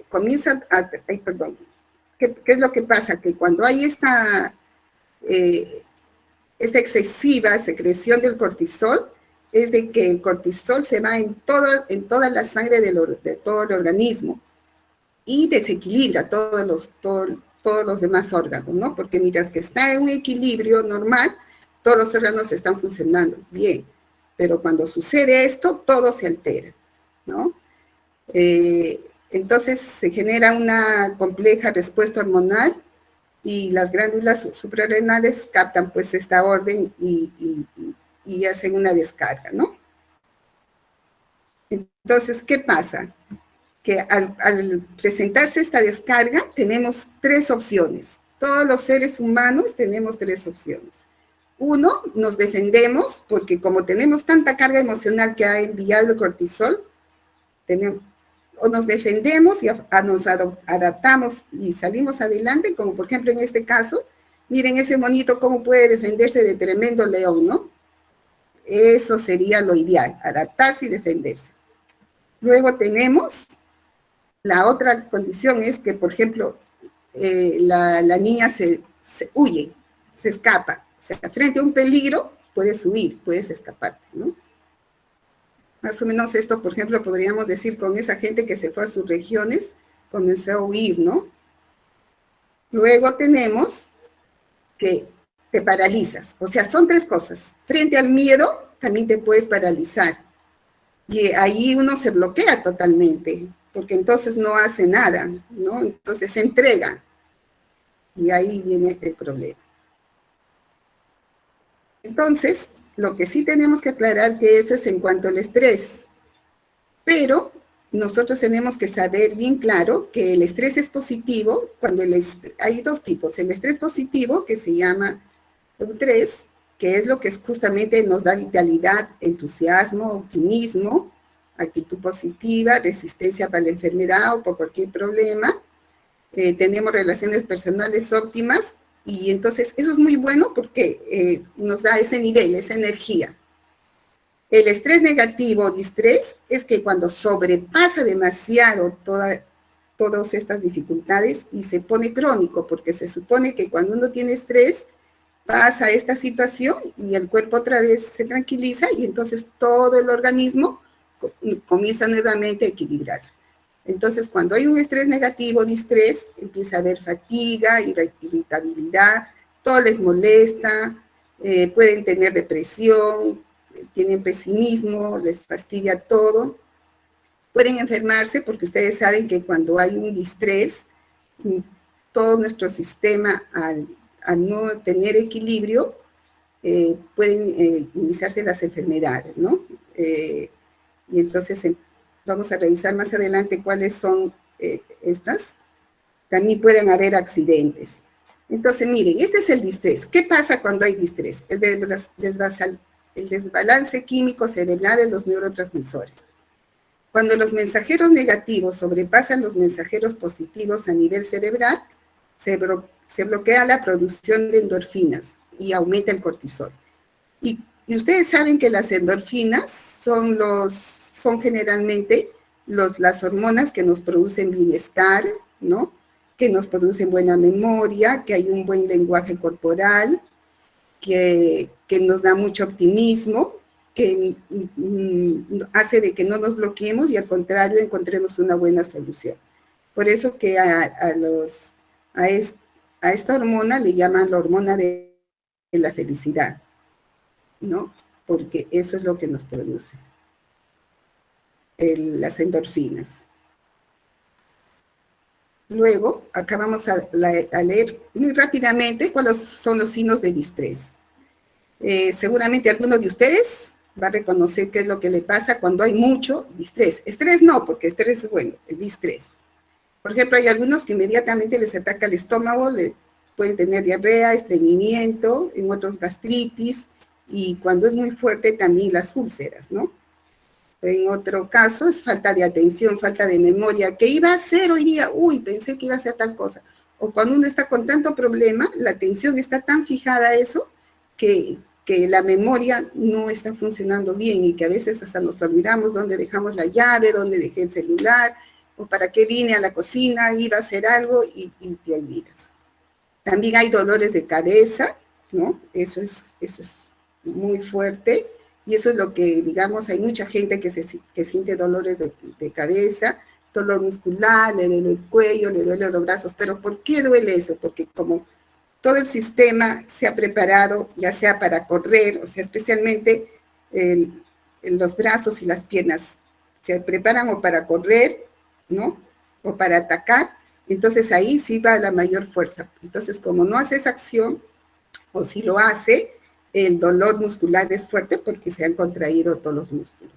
comienzan a... perdón. ¿Qué es lo que pasa? Que cuando hay esta excesiva secreción del cortisol, es de que el cortisol se va en toda la sangre de todo el organismo y desequilibra todos los demás órganos, ¿no? Porque mientras que está en un equilibrio normal, todos los órganos están funcionando bien, pero cuando sucede esto, todo se altera, ¿no? Entonces se genera una compleja respuesta hormonal y las glándulas suprarrenales captan pues esta orden y hacen una descarga, ¿no? Entonces, ¿qué pasa? Que al presentarse esta descarga tenemos tres opciones. Todos los seres humanos tenemos tres opciones. Uno, nos defendemos porque como tenemos tanta carga emocional que ha enviado el cortisol, o nos defendemos y nos adaptamos y salimos adelante, como por ejemplo en este caso, miren ese monito cómo puede defenderse de tremendo león, ¿no? Eso sería lo ideal, adaptarse y defenderse. Luego tenemos la otra condición es que, por ejemplo, la niña se huye, se escapa. O sea, frente a un peligro, puedes huir, puedes escaparte, ¿no? Más o menos esto, por ejemplo, podríamos decir con esa gente que se fue a sus regiones, comenzó a huir, ¿no? Luego tenemos que te paralizas. O sea, son tres cosas. Frente al miedo, también te puedes paralizar. Y ahí uno se bloquea totalmente, porque entonces no hace nada, ¿no? Entonces se entrega. Y ahí viene el problema. Entonces, lo que sí tenemos que aclarar que eso es en cuanto al estrés. Pero nosotros tenemos que saber bien claro que el estrés es positivo cuando hay dos tipos. El estrés positivo, que se llama estrés, que es lo que justamente nos da vitalidad, entusiasmo, optimismo, actitud positiva, resistencia para la enfermedad o por cualquier problema. Tenemos relaciones personales óptimas y entonces eso es muy bueno porque nos da ese nivel, esa energía. El estrés negativo, distrés, es que cuando sobrepasa demasiado todas estas dificultades y se pone crónico, porque se supone que cuando uno tiene estrés, pasa esta situación y el cuerpo otra vez se tranquiliza y entonces todo el organismo comienza nuevamente a equilibrarse. Entonces, cuando hay un estrés negativo, distrés, empieza a haber fatiga, irritabilidad, todo les molesta, pueden tener depresión, tienen pesimismo, les fastidia todo. Pueden enfermarse porque ustedes saben que cuando hay un distrés, todo nuestro sistema al no tener equilibrio, pueden iniciarse las enfermedades, ¿no? Y entonces vamos a revisar más adelante cuáles son estas. También pueden haber accidentes. Entonces, miren, este es el distrés. ¿Qué pasa cuando hay distrés? El desbalance químico cerebral de los neurotransmisores. Cuando los mensajeros negativos sobrepasan los mensajeros positivos a nivel cerebral, se bloquea la producción de endorfinas y aumenta el cortisol. Y ustedes saben que las endorfinas son generalmente las hormonas que nos producen bienestar, ¿no? Que nos producen buena memoria, que hay un buen lenguaje corporal, que nos da mucho optimismo, que hace de que no nos bloqueemos y al contrario encontremos una buena solución. Por eso que a esta hormona le llaman la hormona de la felicidad, ¿no? Porque eso es lo que nos produce las endorfinas. Luego, acá vamos a leer muy rápidamente cuáles son los signos de distrés. Seguramente alguno de ustedes va a reconocer qué es lo que le pasa cuando hay mucho distrés. Estrés no, porque estrés es bueno, el distrés. Por ejemplo, hay algunos que inmediatamente les ataca el estómago, pueden tener diarrea, estreñimiento, en otros gastritis, y cuando es muy fuerte también las úlceras, ¿no? En otro caso es falta de atención, falta de memoria. ¿Qué iba a hacer hoy día? Uy, pensé que iba a hacer tal cosa. O cuando uno está con tanto problema, la atención está tan fijada a eso que la memoria no está funcionando bien y que a veces hasta nos olvidamos dónde dejamos la llave, dónde dejé el celular, o para qué vine a la cocina, iba a hacer algo y te olvidas. También hay dolores de cabeza, ¿no? Eso es muy fuerte. Y eso es lo que, digamos, hay mucha gente que siente dolores de cabeza, dolor muscular, le duele el cuello, le duele los brazos. ¿Pero por qué duele eso? Porque como todo el sistema se ha preparado, ya sea para correr, o sea, especialmente los brazos y las piernas se preparan o para correr, ¿no? O para atacar, entonces ahí sí va la mayor fuerza. Entonces, como no hace esa acción, o si lo hace, el dolor muscular es fuerte porque se han contraído todos los músculos.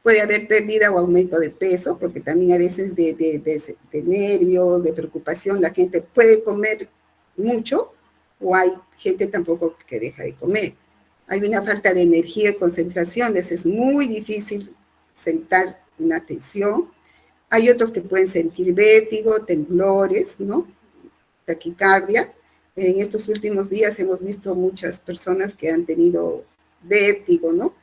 Puede haber pérdida o aumento de peso, porque también a veces de nervios, de preocupación, la gente puede comer mucho, o hay gente tampoco que deja de comer. Hay una falta de energía y concentración, les es muy difícil sentar una atención. Hay otros que pueden sentir vértigo, temblores, ¿no? Taquicardia. En estos últimos días hemos visto muchas personas que han tenido vértigo, ¿no?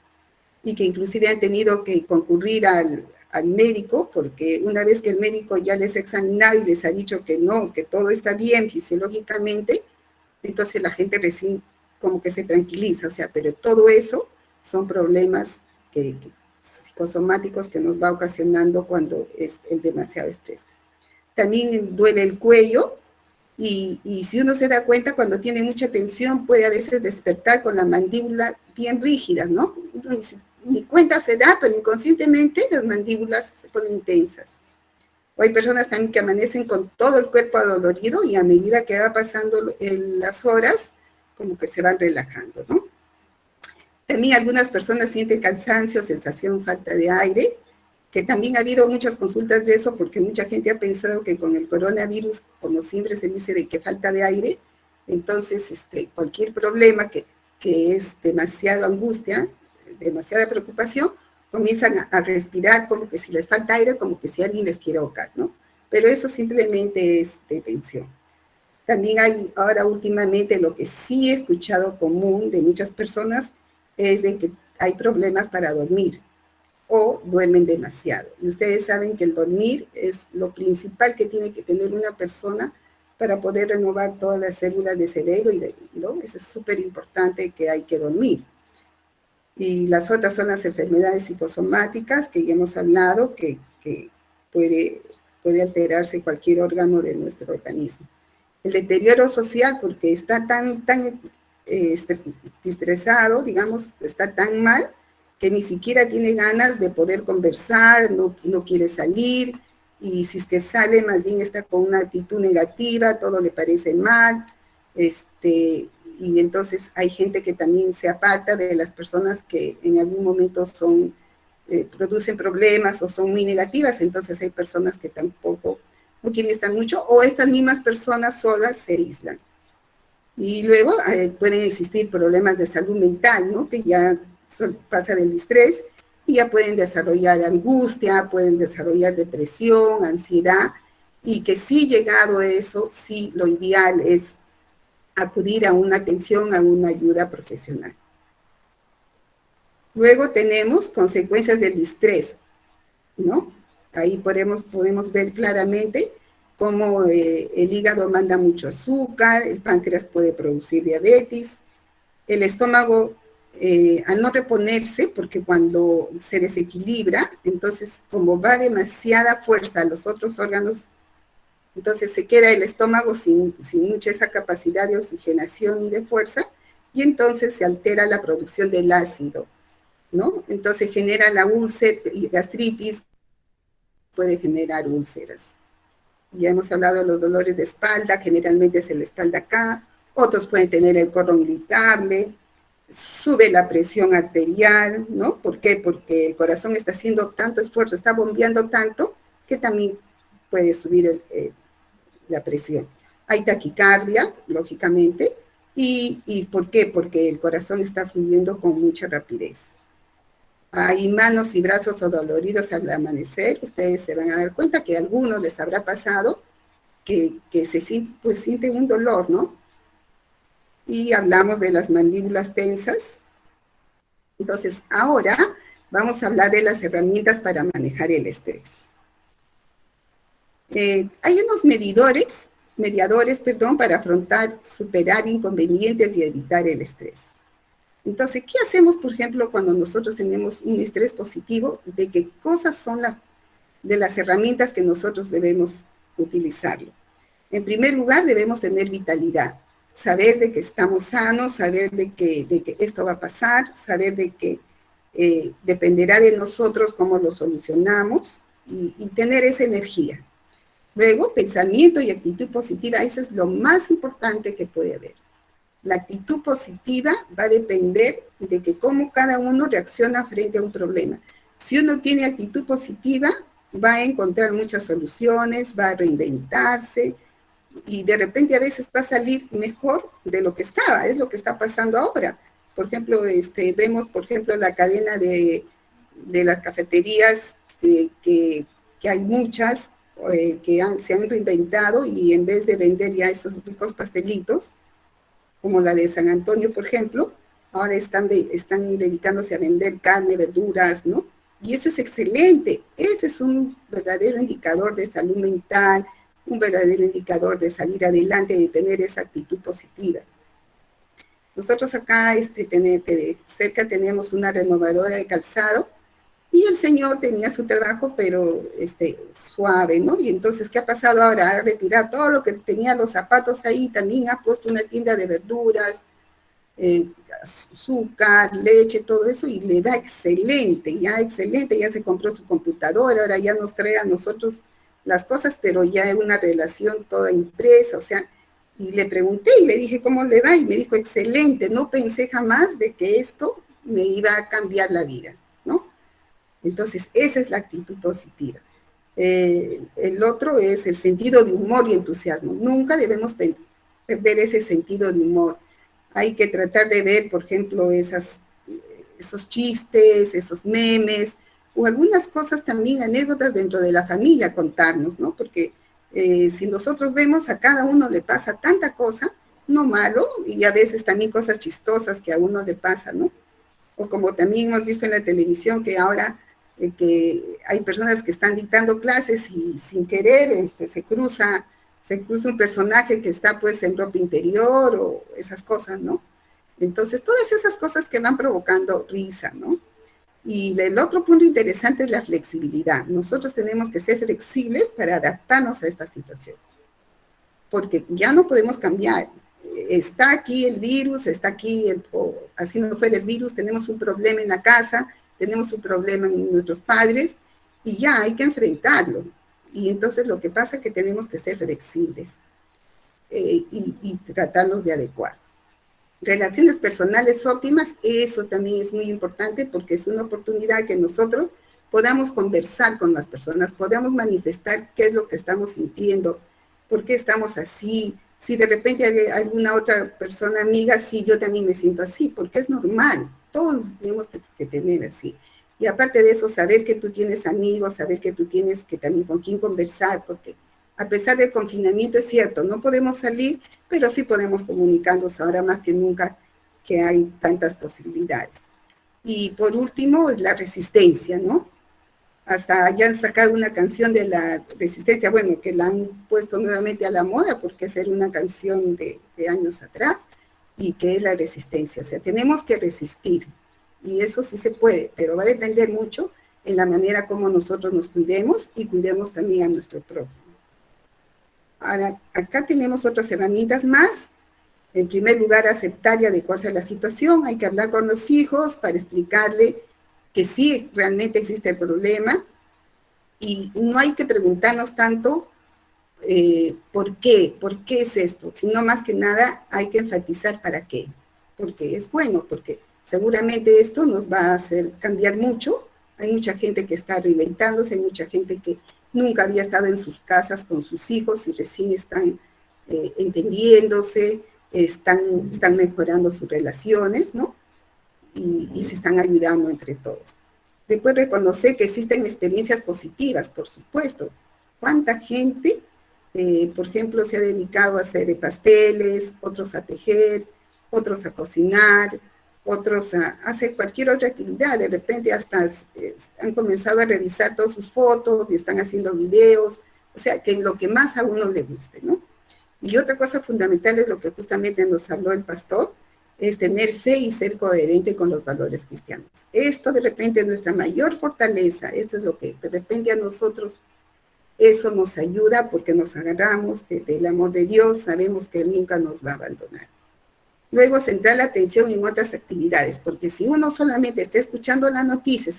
Y que inclusive han tenido que concurrir al médico, porque una vez que el médico ya les ha examinado y les ha dicho que no, que todo está bien fisiológicamente, entonces la gente recién como que se tranquiliza, o sea, pero todo eso son problemas psicosomáticos que nos va ocasionando cuando es el demasiado estrés. También duele el cuello, y si uno se da cuenta, cuando tiene mucha tensión, puede a veces despertar con la mandíbula bien rígida, ¿no? Entonces, ni cuenta se da, pero inconscientemente las mandíbulas se ponen tensas. O hay personas también que amanecen con todo el cuerpo adolorido y a medida que va pasando las horas, como que se van relajando, ¿no? También algunas personas sienten cansancio, sensación, falta de aire, que también ha habido muchas consultas de eso, porque mucha gente ha pensado que con el coronavirus, como siempre se dice, de que falta de aire, entonces cualquier problema que es demasiada angustia, demasiada preocupación, comienzan a respirar como que si les falta aire, como que si alguien les quiere ahogar, ¿no? Pero eso simplemente es de tensión. También hay ahora últimamente lo que sí he escuchado común de muchas personas es de que hay problemas para dormir o duermen demasiado. Y ustedes saben que el dormir es lo principal que tiene que tener una persona para poder renovar todas las células de cerebro, ¿no? Eso es súper importante, que hay que dormir. Y las otras son las enfermedades psicosomáticas, que ya hemos hablado, que puede alterarse cualquier órgano de nuestro organismo. El deterioro social, porque está tan estresado, digamos, está tan mal, que ni siquiera tiene ganas de poder conversar, no quiere salir, y si es que sale, más bien está con una actitud negativa, todo le parece mal, y entonces hay gente que también se aparta de las personas que en algún momento producen problemas o son muy negativas, entonces hay personas que tampoco no quieren estar mucho, o estas mismas personas solas se aíslan. Y luego pueden existir problemas de salud mental, ¿no? Que ya pasa del estrés y ya pueden desarrollar angustia, pueden desarrollar depresión, ansiedad, y que sí, llegado a eso, sí, lo ideal es acudir a una atención, a una ayuda profesional. Luego tenemos consecuencias del estrés, ¿no? Ahí podemos ver claramente cómo el hígado manda mucho azúcar, el páncreas puede producir diabetes, el estómago al no reponerse, porque cuando se desequilibra, entonces como va demasiada fuerza a los otros órganos, entonces se queda el estómago sin mucha esa capacidad de oxigenación y de fuerza, y entonces se altera la producción del ácido, ¿no? Entonces genera la úlcera y gastritis, puede generar úlceras. Ya hemos hablado de los dolores de espalda, generalmente es la espalda acá, otros pueden tener el colon irritable, sube la presión arterial, ¿no? ¿Por qué? Porque el corazón está haciendo tanto esfuerzo, está bombeando tanto, que también puede subir la presión. Hay taquicardia, lógicamente, ¿y por qué? Porque el corazón está fluyendo con mucha rapidez. Hay manos y brazos doloridos al amanecer. Ustedes se van a dar cuenta que a algunos les habrá pasado que se sienten un dolor, ¿no? Y hablamos de las mandíbulas tensas. Entonces, ahora vamos a hablar de las herramientas para manejar el estrés. Hay unos mediadores, para afrontar, superar inconvenientes y evitar el estrés. Entonces, ¿qué hacemos, por ejemplo, cuando nosotros tenemos un estrés positivo? ¿De qué cosas son de las herramientas que nosotros debemos utilizarlo? En primer lugar, debemos tener vitalidad, saber de que estamos sanos, saber de que esto va a pasar, saber de que dependerá de nosotros cómo lo solucionamos y tener esa energía. Luego, pensamiento y actitud positiva, eso es lo más importante que puede haber. La actitud positiva va a depender de que cómo cada uno reacciona frente a un problema. Si uno tiene actitud positiva, va a encontrar muchas soluciones, va a reinventarse y de repente a veces va a salir mejor de lo que estaba. Es lo que está pasando ahora. Por ejemplo, vemos, por ejemplo, la cadena de las cafeterías que hay muchas que se han reinventado y en vez de vender ya esos ricos pastelitos, como la de San Antonio, por ejemplo, ahora están dedicándose a vender carne, verduras, ¿no? Y eso es excelente. Ese es un verdadero indicador de salud mental, un verdadero indicador de salir adelante, de tener esa actitud positiva. Nosotros acá cerca tenemos una renovadora de calzado y el señor tenía su trabajo, pero suave, ¿no? Y entonces, ¿qué ha pasado ahora? Ha retirado todo lo que tenía los zapatos ahí, también ha puesto una tienda de verduras, azúcar, leche, todo eso, y le da excelente, ya se compró su computadora, ahora ya nos trae a nosotros las cosas, pero ya es una relación toda impresa, o sea, y le pregunté y le dije, ¿cómo le va? Y me dijo, excelente, no pensé jamás de que esto me iba a cambiar la vida, ¿no? Entonces, esa es la actitud positiva. El otro es el sentido de humor y entusiasmo. Nunca debemos perder ese sentido de humor. Hay que tratar de ver, por ejemplo, esos chistes, esos memes, o algunas cosas también, anécdotas dentro de la familia, contarnos, ¿no? Porque si nosotros vemos, a cada uno le pasa tanta cosa, no malo, y a veces también cosas chistosas que a uno le pasa, ¿no? O como también hemos visto en la televisión que ahora que hay personas que están dictando clases y sin querer se cruza un personaje que está pues en ropa interior o esas cosas, ¿no? Entonces, todas esas cosas que van provocando risa, ¿no? Y el otro punto interesante es la flexibilidad. Nosotros tenemos que ser flexibles para adaptarnos a esta situación, porque ya no podemos cambiar. Está aquí el virus, está aquí, o así no fuera el virus, tenemos un problema en la casa, tenemos un problema en nuestros padres, y ya hay que enfrentarlo. Y entonces lo que pasa es que tenemos que ser flexibles y tratarnos de adecuar. Relaciones personales óptimas, eso también es muy importante porque es una oportunidad que nosotros podamos conversar con las personas, podamos manifestar qué es lo que estamos sintiendo, por qué estamos así. Si de repente hay alguna otra persona amiga, sí, yo también me siento así, porque es normal, todos tenemos que tener así. Y aparte de eso, saber que tú tienes amigos, saber que tú tienes que también con quién conversar, porque a pesar del confinamiento es cierto, no podemos salir, pero sí podemos comunicarnos ahora más que nunca que hay tantas posibilidades. Y por último, es la resistencia, ¿no? Hasta ya han sacado una canción de la resistencia, bueno, que la han puesto nuevamente a la moda porque era una canción de años atrás y que es la resistencia. O sea, tenemos que resistir y eso sí se puede, pero va a depender mucho en la manera como nosotros nos cuidemos y cuidemos también a nuestro prójimo. Ahora, acá tenemos otras herramientas más. En primer lugar, aceptar y adecuarse a la situación. Hay que hablar con los hijos para explicarle que sí, realmente existe el problema y no hay que preguntarnos tanto ¿por qué? ¿Por qué es esto? Sino más que nada hay que enfatizar para qué. Porque es bueno, porque seguramente esto nos va a hacer cambiar mucho. Hay mucha gente que está reinventándose, hay mucha gente que nunca había estado en sus casas con sus hijos y recién están entendiéndose, están mejorando sus relaciones, ¿no? Y se están ayudando entre todos. Después reconocer que existen experiencias positivas, por supuesto. ¿Cuánta gente, por ejemplo, se ha dedicado a hacer pasteles, otros a tejer, otros a cocinar, otros a hacer cualquier otra actividad? De repente hasta han comenzado a revisar todas sus fotos y están haciendo videos, o sea, que lo que más a uno le guste, ¿no? Y otra cosa fundamental es lo que justamente nos habló el pastor, es tener fe y ser coherente con los valores cristianos. Esto de repente es nuestra mayor fortaleza, esto es lo que de repente a nosotros, eso nos ayuda porque nos agarramos del amor de Dios, sabemos que Él nunca nos va a abandonar. Luego, centrar la atención en otras actividades, porque si uno solamente está escuchando la noticia,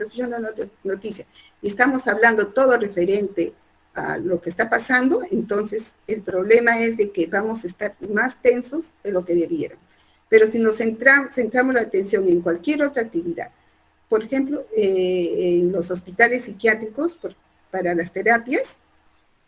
y estamos hablando todo referente a lo que está pasando, entonces el problema es de que vamos a estar más tensos de lo que debieran. Pero si nos centramos la atención en cualquier otra actividad, por ejemplo, en los hospitales psiquiátricos para las terapias,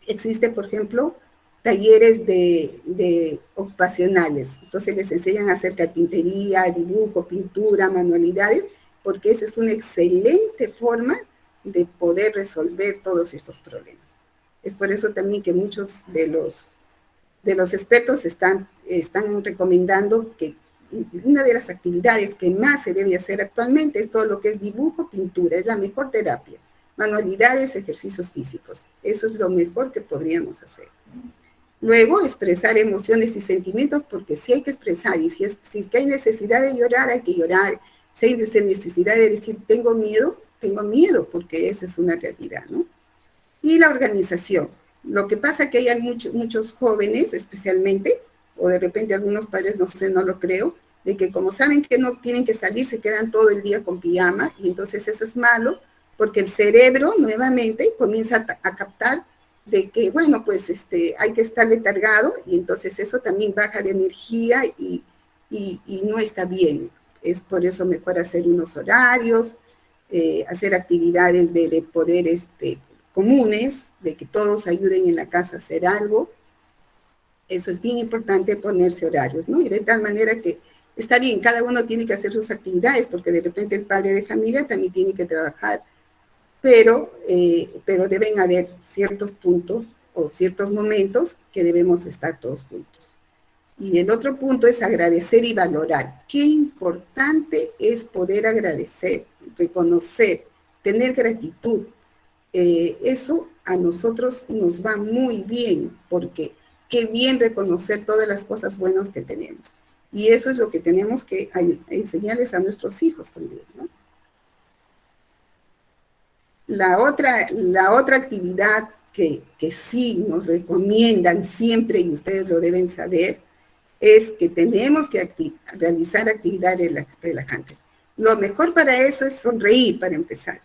existe, por ejemplo, talleres de ocupacionales. Entonces les enseñan a hacer carpintería, dibujo, pintura, manualidades, porque esa es una excelente forma de poder resolver todos estos problemas. Es por eso también que muchos de los expertos están recomendando que una de las actividades que más se debe hacer actualmente es todo lo que es dibujo, pintura, es la mejor terapia. Manualidades, ejercicios físicos. Eso es lo mejor que podríamos hacer. Luego, expresar emociones y sentimientos, porque sí hay que expresar, y si hay necesidad de llorar, hay que llorar. Si hay necesidad de decir, tengo miedo, porque esa es una realidad, ¿no? Y la organización. Lo que pasa es que hay muchos jóvenes, especialmente, o de repente algunos padres, no sé, no lo creo, de que como saben que no tienen que salir, se quedan todo el día con pijama, y entonces eso es malo, porque el cerebro nuevamente comienza a captar de que, bueno, pues hay que estar letargado, y entonces eso también baja la energía y no está bien. Es por eso mejor hacer unos horarios, hacer actividades de poder comunes, de que todos ayuden en la casa a hacer algo. Eso es bien importante, ponerse horarios, ¿no? Y de tal manera que está bien, cada uno tiene que hacer sus actividades, porque de repente el padre de familia también tiene que trabajar, pero deben haber ciertos puntos o ciertos momentos que debemos estar todos juntos. Y el otro punto es agradecer y valorar. Qué importante es poder agradecer, reconocer, tener gratitud. Eso a nosotros nos va muy bien, porque qué bien reconocer todas las cosas buenas que tenemos. Y eso es lo que tenemos que enseñarles a nuestros hijos también, ¿no? La otra actividad que sí nos recomiendan siempre, y ustedes lo deben saber, es que tenemos que realizar actividades relajantes. Lo mejor para eso es sonreír, para empezar,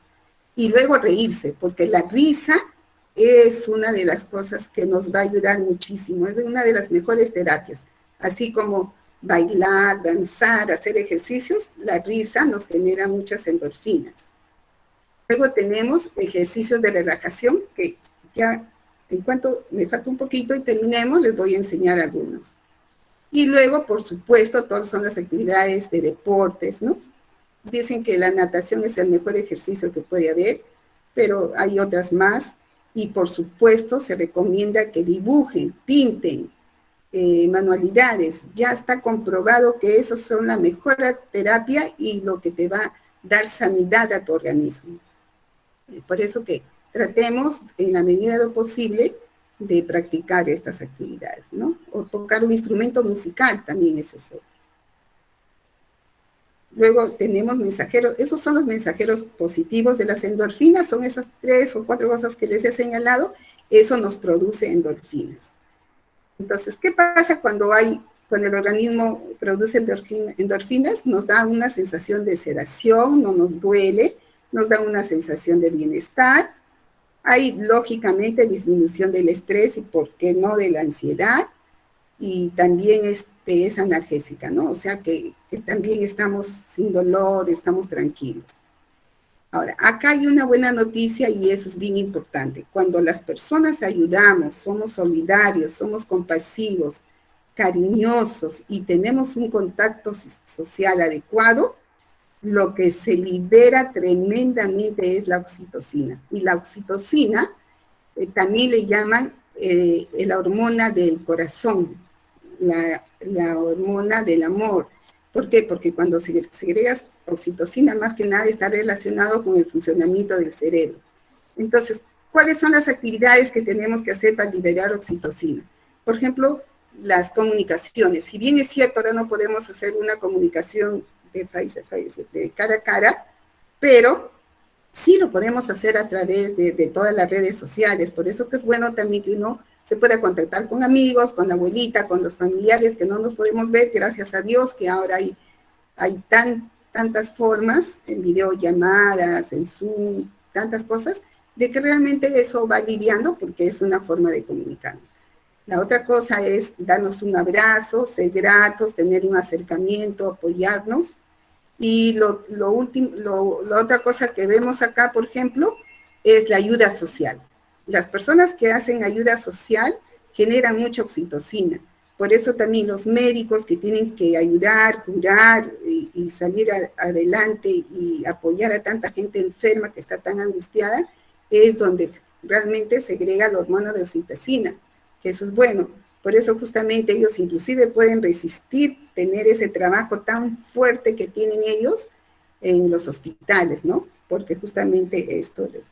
y luego reírse, porque la risa es una de las cosas que nos va a ayudar muchísimo, es una de las mejores terapias, así como bailar, danzar, hacer ejercicios, la risa nos genera muchas endorfinas. Luego tenemos ejercicios de relajación, que ya en cuanto me falta un poquito y terminemos, les voy a enseñar algunos. Y luego, por supuesto, todas son las actividades de deportes, ¿no? Dicen que la natación es el mejor ejercicio que puede haber, pero hay otras más. Y por supuesto, se recomienda que dibujen, pinten, manualidades. Ya está comprobado que esas son la mejor terapia y lo que te va a dar sanidad a tu organismo. Por eso que tratemos, en la medida de lo posible, de practicar estas actividades, ¿no? O tocar un instrumento musical también es eso. Luego tenemos mensajeros, esos son los mensajeros positivos de las endorfinas, son esas 3 o 4 cosas que les he señalado, eso nos produce endorfinas. Entonces, ¿qué pasa cuando el organismo produce endorfinas? Nos da una sensación de sedación, no nos duele, nos da una sensación de bienestar, Hay, lógicamente, disminución del estrés y, ¿por qué no?, de la ansiedad, y también es analgésica, ¿no? O sea que también estamos sin dolor, estamos tranquilos. Ahora, acá hay una buena noticia y eso es bien importante. Cuando las personas ayudamos, somos solidarios, somos compasivos, cariñosos y tenemos un contacto social adecuado, lo que se libera tremendamente es la oxitocina. Y la oxitocina también le llaman la hormona del corazón, la hormona del amor. ¿Por qué? Porque cuando segregas oxitocina, más que nada está relacionado con el funcionamiento del cerebro. Entonces, ¿cuáles son las actividades que tenemos que hacer para liberar oxitocina? Por ejemplo, las comunicaciones. Si bien es cierto, ahora no podemos hacer una comunicación de cara a cara, pero sí lo podemos hacer a través de todas las redes sociales. Por eso que es bueno también que uno se pueda contactar con amigos, con la abuelita, con los familiares que no nos podemos ver, gracias a Dios que ahora hay tantas formas, en videollamadas, en Zoom, tantas cosas, de que realmente eso va aliviando porque es una forma de comunicar. La otra cosa es darnos un abrazo, ser gratos, tener un acercamiento, apoyarnos. Y la otra cosa que vemos acá, por ejemplo, es la ayuda social. Las personas que hacen ayuda social generan mucha oxitocina. Por eso también los médicos que tienen que ayudar, curar y salir adelante y apoyar a tanta gente enferma que está tan angustiada, es donde realmente segrega la hormona de oxitocina, que eso es bueno. Por eso justamente ellos inclusive pueden resistir tener ese trabajo tan fuerte que tienen ellos en los hospitales, ¿no? Porque justamente esto les...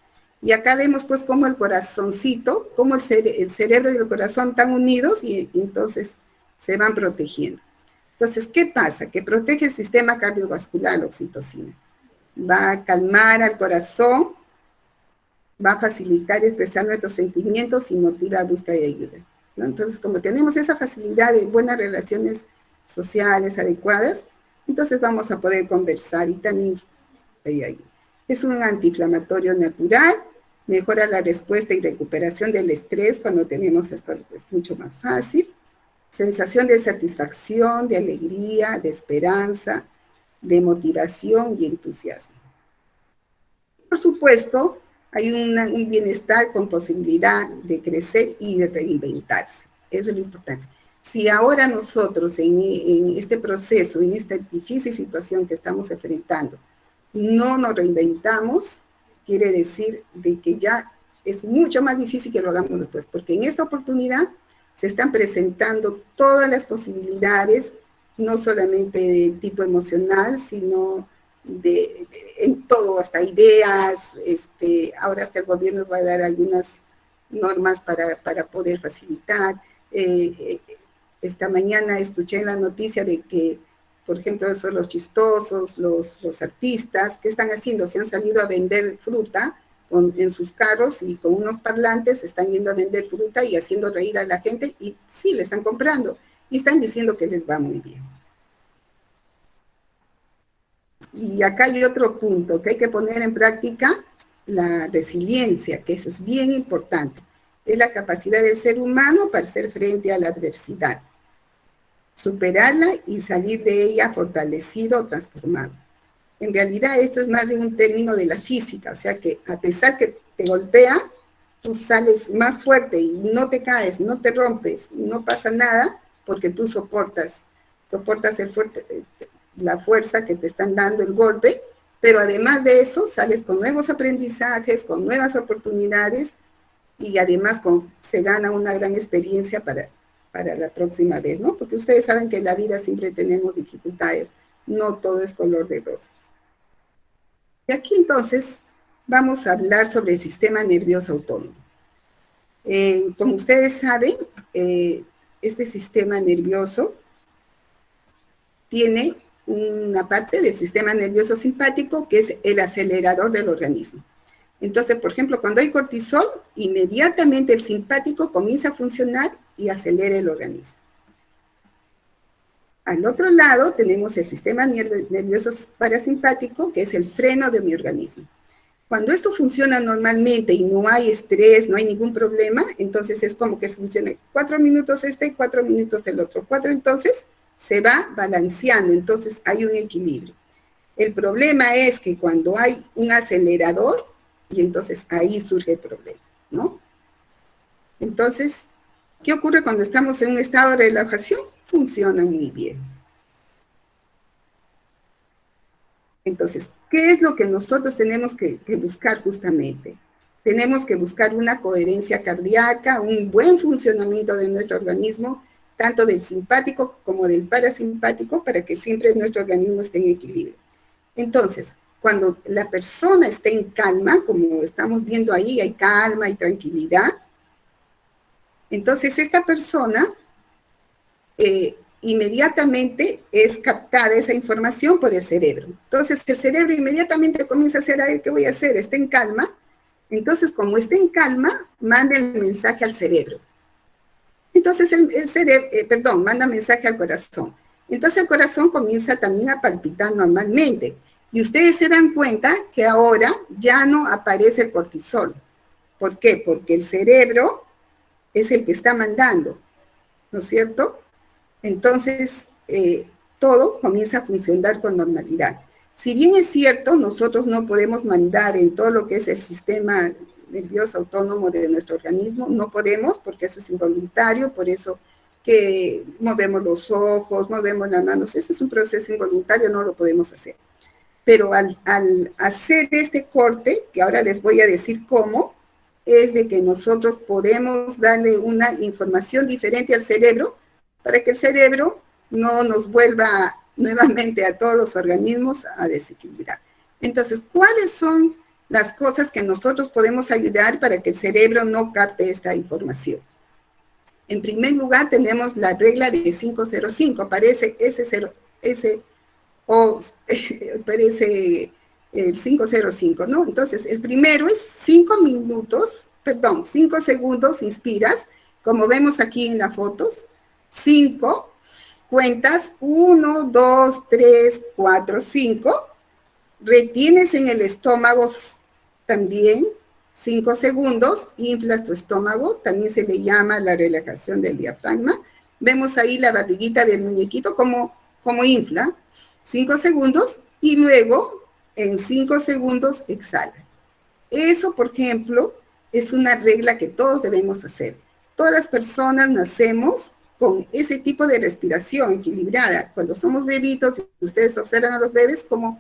Y acá vemos pues cómo el corazoncito, cómo el cerebro y el corazón están unidos y entonces se van protegiendo. Entonces, ¿qué pasa? Que protege el sistema cardiovascular la oxitocina. Va a calmar al corazón, va a facilitar y expresar nuestros sentimientos y motiva a búsqueda de ayuda, ¿no? Entonces, como tenemos esa facilidad de buenas relaciones sociales adecuadas, entonces vamos a poder conversar y también pedir ayuda. Es un antiinflamatorio natural, mejora la respuesta y recuperación del estrés cuando tenemos esto, es mucho más fácil. Sensación de satisfacción, de alegría, de esperanza, de motivación y entusiasmo. Por supuesto, hay un bienestar con posibilidad de crecer y de reinventarse. Eso es lo importante. Si ahora nosotros en este proceso, en esta difícil situación que estamos enfrentando, no nos reinventamos, quiere decir de que ya es mucho más difícil que lo hagamos después, porque en esta oportunidad se están presentando todas las posibilidades, no solamente de tipo emocional, sino en todo, hasta ideas, ahora hasta el gobierno va a dar algunas normas para poder facilitar. Esta mañana escuché en la noticia de que, por ejemplo, son los chistosos, los artistas, ¿qué están haciendo? Se han salido a vender fruta en sus carros y con unos parlantes están yendo a vender fruta y haciendo reír a la gente y sí, le están comprando y están diciendo que les va muy bien. Y acá hay otro punto, que hay que poner en práctica la resiliencia, que eso es bien importante. Es la capacidad del ser humano para hacer frente a la adversidad, superarla y salir de ella fortalecido o transformado. En realidad esto es más de un término de la física, o sea que a pesar que te golpea, tú sales más fuerte y no te caes, no te rompes, no pasa nada, porque tú soportas la fuerza que te están dando el golpe, pero además de eso sales con nuevos aprendizajes, con nuevas oportunidades y además se gana una gran experiencia para la próxima vez, ¿no? Porque ustedes saben que en la vida siempre tenemos dificultades, no todo es color de rosa. Y aquí entonces vamos a hablar sobre el sistema nervioso autónomo. Como ustedes saben, este sistema nervioso tiene una parte del sistema nervioso simpático que es el acelerador del organismo. Entonces, por ejemplo, cuando hay cortisol, inmediatamente el simpático comienza a funcionar y acelera el organismo. Al otro lado tenemos el sistema nervioso parasimpático, que es el freno de mi organismo. Cuando esto funciona normalmente y no hay estrés, no hay ningún problema, entonces es como que funciona 4 minutos este y 4 minutos el otro. 4, entonces se va balanceando, entonces hay un equilibrio. El problema es que cuando hay un acelerador, y entonces ahí surge el problema, ¿no? Entonces, ¿qué ocurre cuando estamos en un estado de relajación? Funciona muy bien. Entonces, ¿qué es lo que nosotros tenemos que buscar justamente? Tenemos que buscar una coherencia cardíaca, un buen funcionamiento de nuestro organismo, tanto del simpático como del parasimpático, para que siempre nuestro organismo esté en equilibrio. Entonces, cuando la persona está en calma, como estamos viendo ahí, hay calma y tranquilidad, entonces esta persona inmediatamente es captada esa información por el cerebro. Entonces el cerebro inmediatamente comienza a hacer, ¿qué voy a hacer? Está en calma. Entonces, como está en calma, manda el mensaje al cerebro. Entonces el cerebro, manda mensaje al corazón. Entonces el corazón comienza también a palpitar normalmente. Y ustedes se dan cuenta que ahora ya no aparece el cortisol. ¿Por qué? Porque el cerebro es el que está mandando, ¿no es cierto? Entonces, todo comienza a funcionar con normalidad. Si bien es cierto, nosotros no podemos mandar en todo lo que es el sistema nervioso autónomo de nuestro organismo, no podemos porque eso es involuntario, por eso que movemos los ojos, movemos las manos, eso es un proceso involuntario, no lo podemos hacer. Pero al hacer este corte, que ahora les voy a decir cómo, es de que nosotros podemos darle una información diferente al cerebro para que el cerebro no nos vuelva nuevamente a todos los organismos a desequilibrar. Entonces, ¿cuáles son las cosas que nosotros podemos ayudar para que el cerebro no capte esta información? En primer lugar, tenemos la regla de 505, parece parece el 505, ¿no? Entonces, el primero es 5 segundos inspiras, como vemos aquí en las fotos, 5, cuentas 1, 2, 3, 4, 5, retienes en el estómago también 5 segundos, inflas tu estómago, también se le llama la relajación del diafragma. Vemos ahí la barriguita del muñequito como infla, 5 segundos, y luego en 5 segundos exhala. Eso, por ejemplo, es una regla que todos debemos hacer. Todas las personas nacemos con ese tipo de respiración equilibrada. Cuando somos bebitos, ustedes observan a los bebés cómo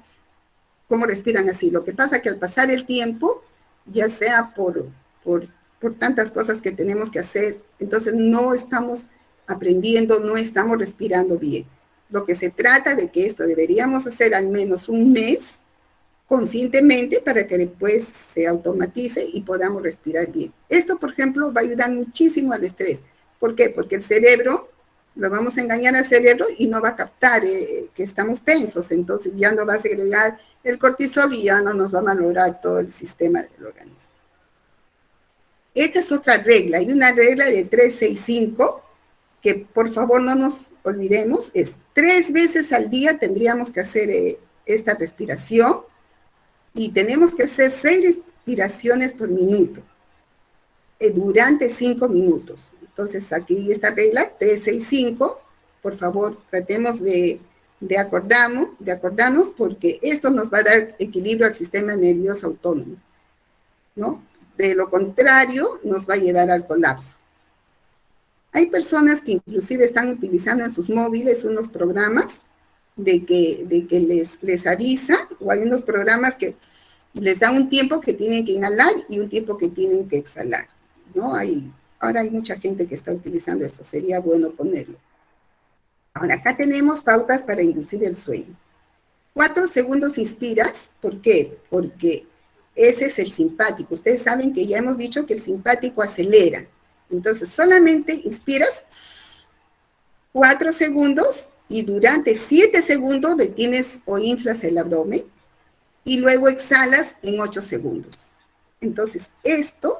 respiran así. Lo que pasa es que al pasar el tiempo, ya sea por tantas cosas que tenemos que hacer, entonces no estamos aprendiendo, no estamos respirando bien. Lo que se trata de que esto deberíamos hacer al menos un mes conscientemente para que después se automatice y podamos respirar bien. Esto, por ejemplo, va a ayudar muchísimo al estrés. ¿Por qué? Porque el cerebro, lo vamos a engañar al cerebro y no va a captar que estamos tensos, entonces ya no va a segregar el cortisol y ya no nos va a malograr todo el sistema del organismo. Esta es otra regla, hay una regla de 365 que por favor no nos olvidemos, es 3 veces al día tendríamos que hacer esta respiración y tenemos que hacer 6 respiraciones por minuto durante 5 minutos. Entonces aquí esta regla, 365, por favor tratemos de acordarnos porque esto nos va a dar equilibrio al sistema nervioso autónomo, ¿no? De lo contrario, nos va a llevar al colapso. Hay personas que inclusive están utilizando en sus móviles unos programas de que les avisa, o hay unos programas que les da un tiempo que tienen que inhalar y un tiempo que tienen que exhalar, ¿no? Ahora hay mucha gente que está utilizando esto, sería bueno ponerlo. Ahora, acá tenemos pautas para inducir el sueño. 4 segundos inspiras, ¿por qué? Porque ese es el simpático. Ustedes saben que ya hemos dicho que el simpático acelera. Entonces, solamente inspiras 4 segundos y durante 7 segundos retienes o inflas el abdomen y luego exhalas en 8 segundos. Entonces, esto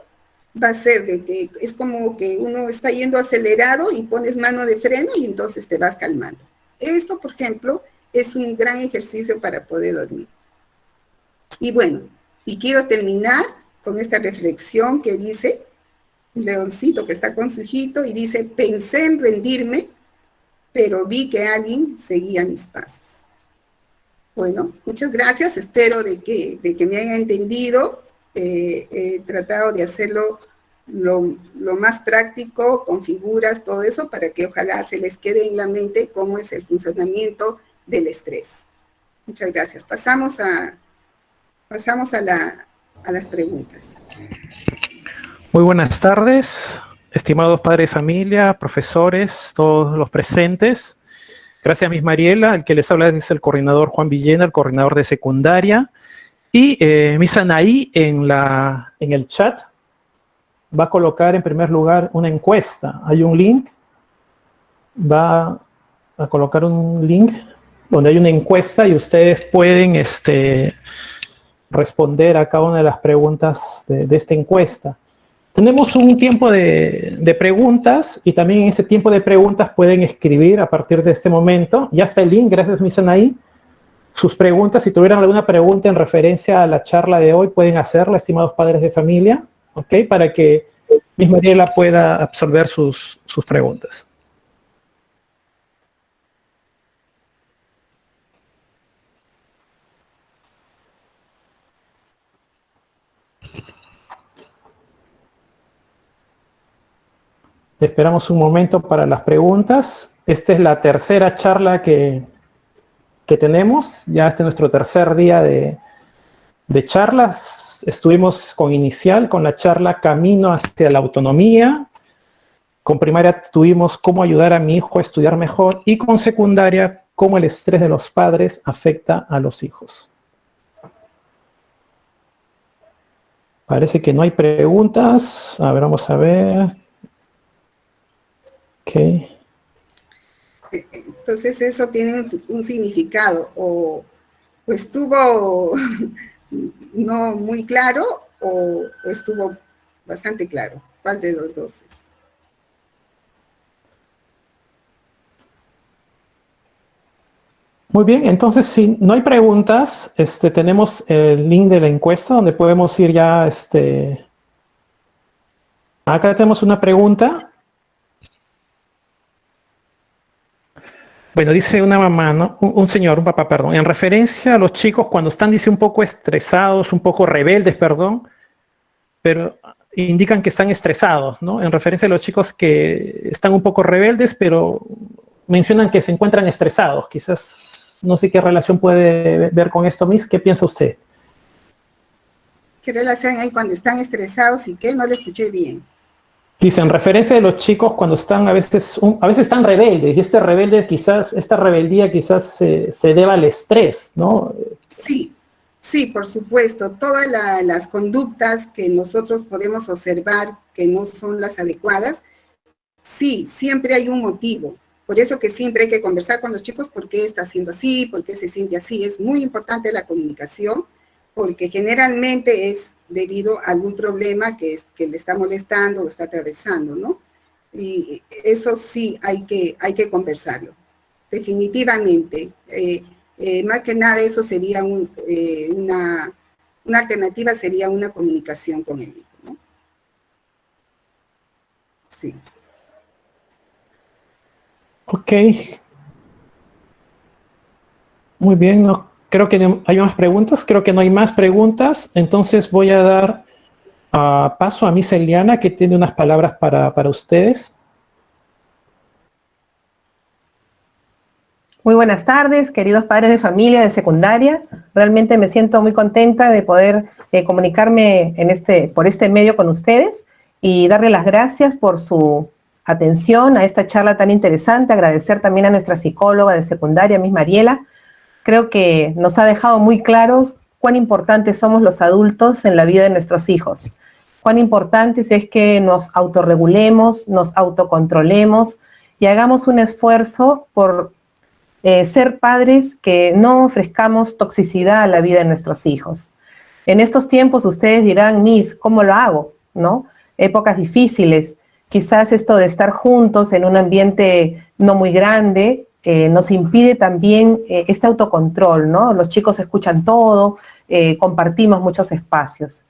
va a ser de que es como que uno está yendo acelerado y pones mano de freno y entonces te vas calmando. Esto, por ejemplo, es un gran ejercicio para poder dormir. Y bueno, Y quiero terminar con esta reflexión que dice, un leoncito que está con su hijito y dice, pensé en rendirme, pero vi que alguien seguía mis pasos. Bueno, muchas gracias, espero de que me hayan entendido. He tratado de hacerlo lo más práctico, con figuras, todo eso, para que ojalá se les quede en la mente cómo es el funcionamiento del estrés. Muchas gracias. Pasamos a las preguntas. Muy buenas tardes, estimados padres de familia, profesores, todos los presentes. Gracias, Miss Mariela. El que les habla es el coordinador Juan Villena, el coordinador de secundaria. Y Miss Anaí en el chat va a colocar en primer lugar una encuesta. Hay un link, va a colocar un link donde hay una encuesta y ustedes pueden responder a cada una de las preguntas de esta encuesta. Tenemos un tiempo de preguntas y también en ese tiempo de preguntas pueden escribir a partir de este momento. Ya está el link, gracias Miss Anaí. Sus preguntas, si tuvieran alguna pregunta en referencia a la charla de hoy, pueden hacerla, estimados padres de familia, ¿ok? Para que Miss Mariela pueda absolver sus preguntas. Esperamos un momento para las preguntas. Esta es la tercera charla que tenemos. Ya este es nuestro tercer día de charlas. Estuvimos con inicial, con la charla Camino hacia la autonomía. Con primaria tuvimos cómo ayudar a mi hijo a estudiar mejor. Y con secundaria, cómo el estrés de los padres afecta a los hijos. Parece que no hay preguntas. A ver, vamos a ver. Okay. Entonces eso tiene un significado, o estuvo no muy claro o estuvo bastante claro. ¿Cuál de los dos es? Muy bien, entonces si no hay preguntas, tenemos el link de la encuesta donde podemos ir ya. Acá tenemos una pregunta. Bueno, dice una mamá, ¿no? Un papá, perdón, en referencia a los chicos cuando están, dice, un poco estresados, un poco rebeldes, perdón, pero indican que están estresados, ¿no? En referencia a los chicos que están un poco rebeldes, pero mencionan que se encuentran estresados. Quizás, no sé qué relación puede ver con esto, Miss. ¿Qué piensa usted? ¿Qué relación hay cuando están estresados y qué? No le escuché bien. Dice, en referencia de los chicos cuando están a veces están rebeldes, y esta rebeldía quizás se deba al estrés, ¿no? Sí, por supuesto. Todas las conductas que nosotros podemos observar que no son las adecuadas, sí, siempre hay un motivo. Por eso que siempre hay que conversar con los chicos por qué está haciendo así, por qué se siente así. Es muy importante la comunicación, porque generalmente es debido a algún problema que le está molestando o está atravesando, ¿no? Y eso sí hay que conversarlo, definitivamente. Más que nada eso sería una alternativa, sería una comunicación con el hijo, ¿no? Sí. Ok. Muy bien, no. Creo que no hay más preguntas, creo que no hay más preguntas, entonces voy a dar paso a Miss Eliana, que tiene unas palabras para ustedes. Muy buenas tardes, queridos padres de familia de secundaria. Realmente me siento muy contenta de poder comunicarme por este medio con ustedes y darle las gracias por su atención a esta charla tan interesante. Agradecer también a nuestra psicóloga de secundaria, Miss Mariela. Creo que nos ha dejado muy claro cuán importantes somos los adultos en la vida de nuestros hijos. Cuán importantes es que nos autorregulemos, nos autocontrolemos y hagamos un esfuerzo por ser padres que no ofrezcamos toxicidad a la vida de nuestros hijos. En estos tiempos ustedes dirán, Miss, ¿cómo lo hago? ¿No? Épocas difíciles. Quizás esto de estar juntos en un ambiente no muy grande nos impide también este autocontrol, ¿no? Los chicos escuchan todo, compartimos muchos espacios.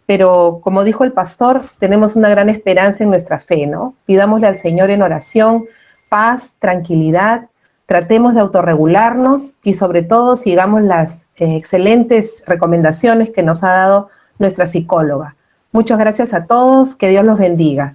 Pero como dijo el pastor, tenemos una gran esperanza en nuestra fe, ¿no? Pidámosle al Señor en oración paz, tranquilidad, tratemos de autorregularnos y sobre todo sigamos las excelentes recomendaciones que nos ha dado nuestra psicóloga. Muchas gracias a todos, que Dios los bendiga.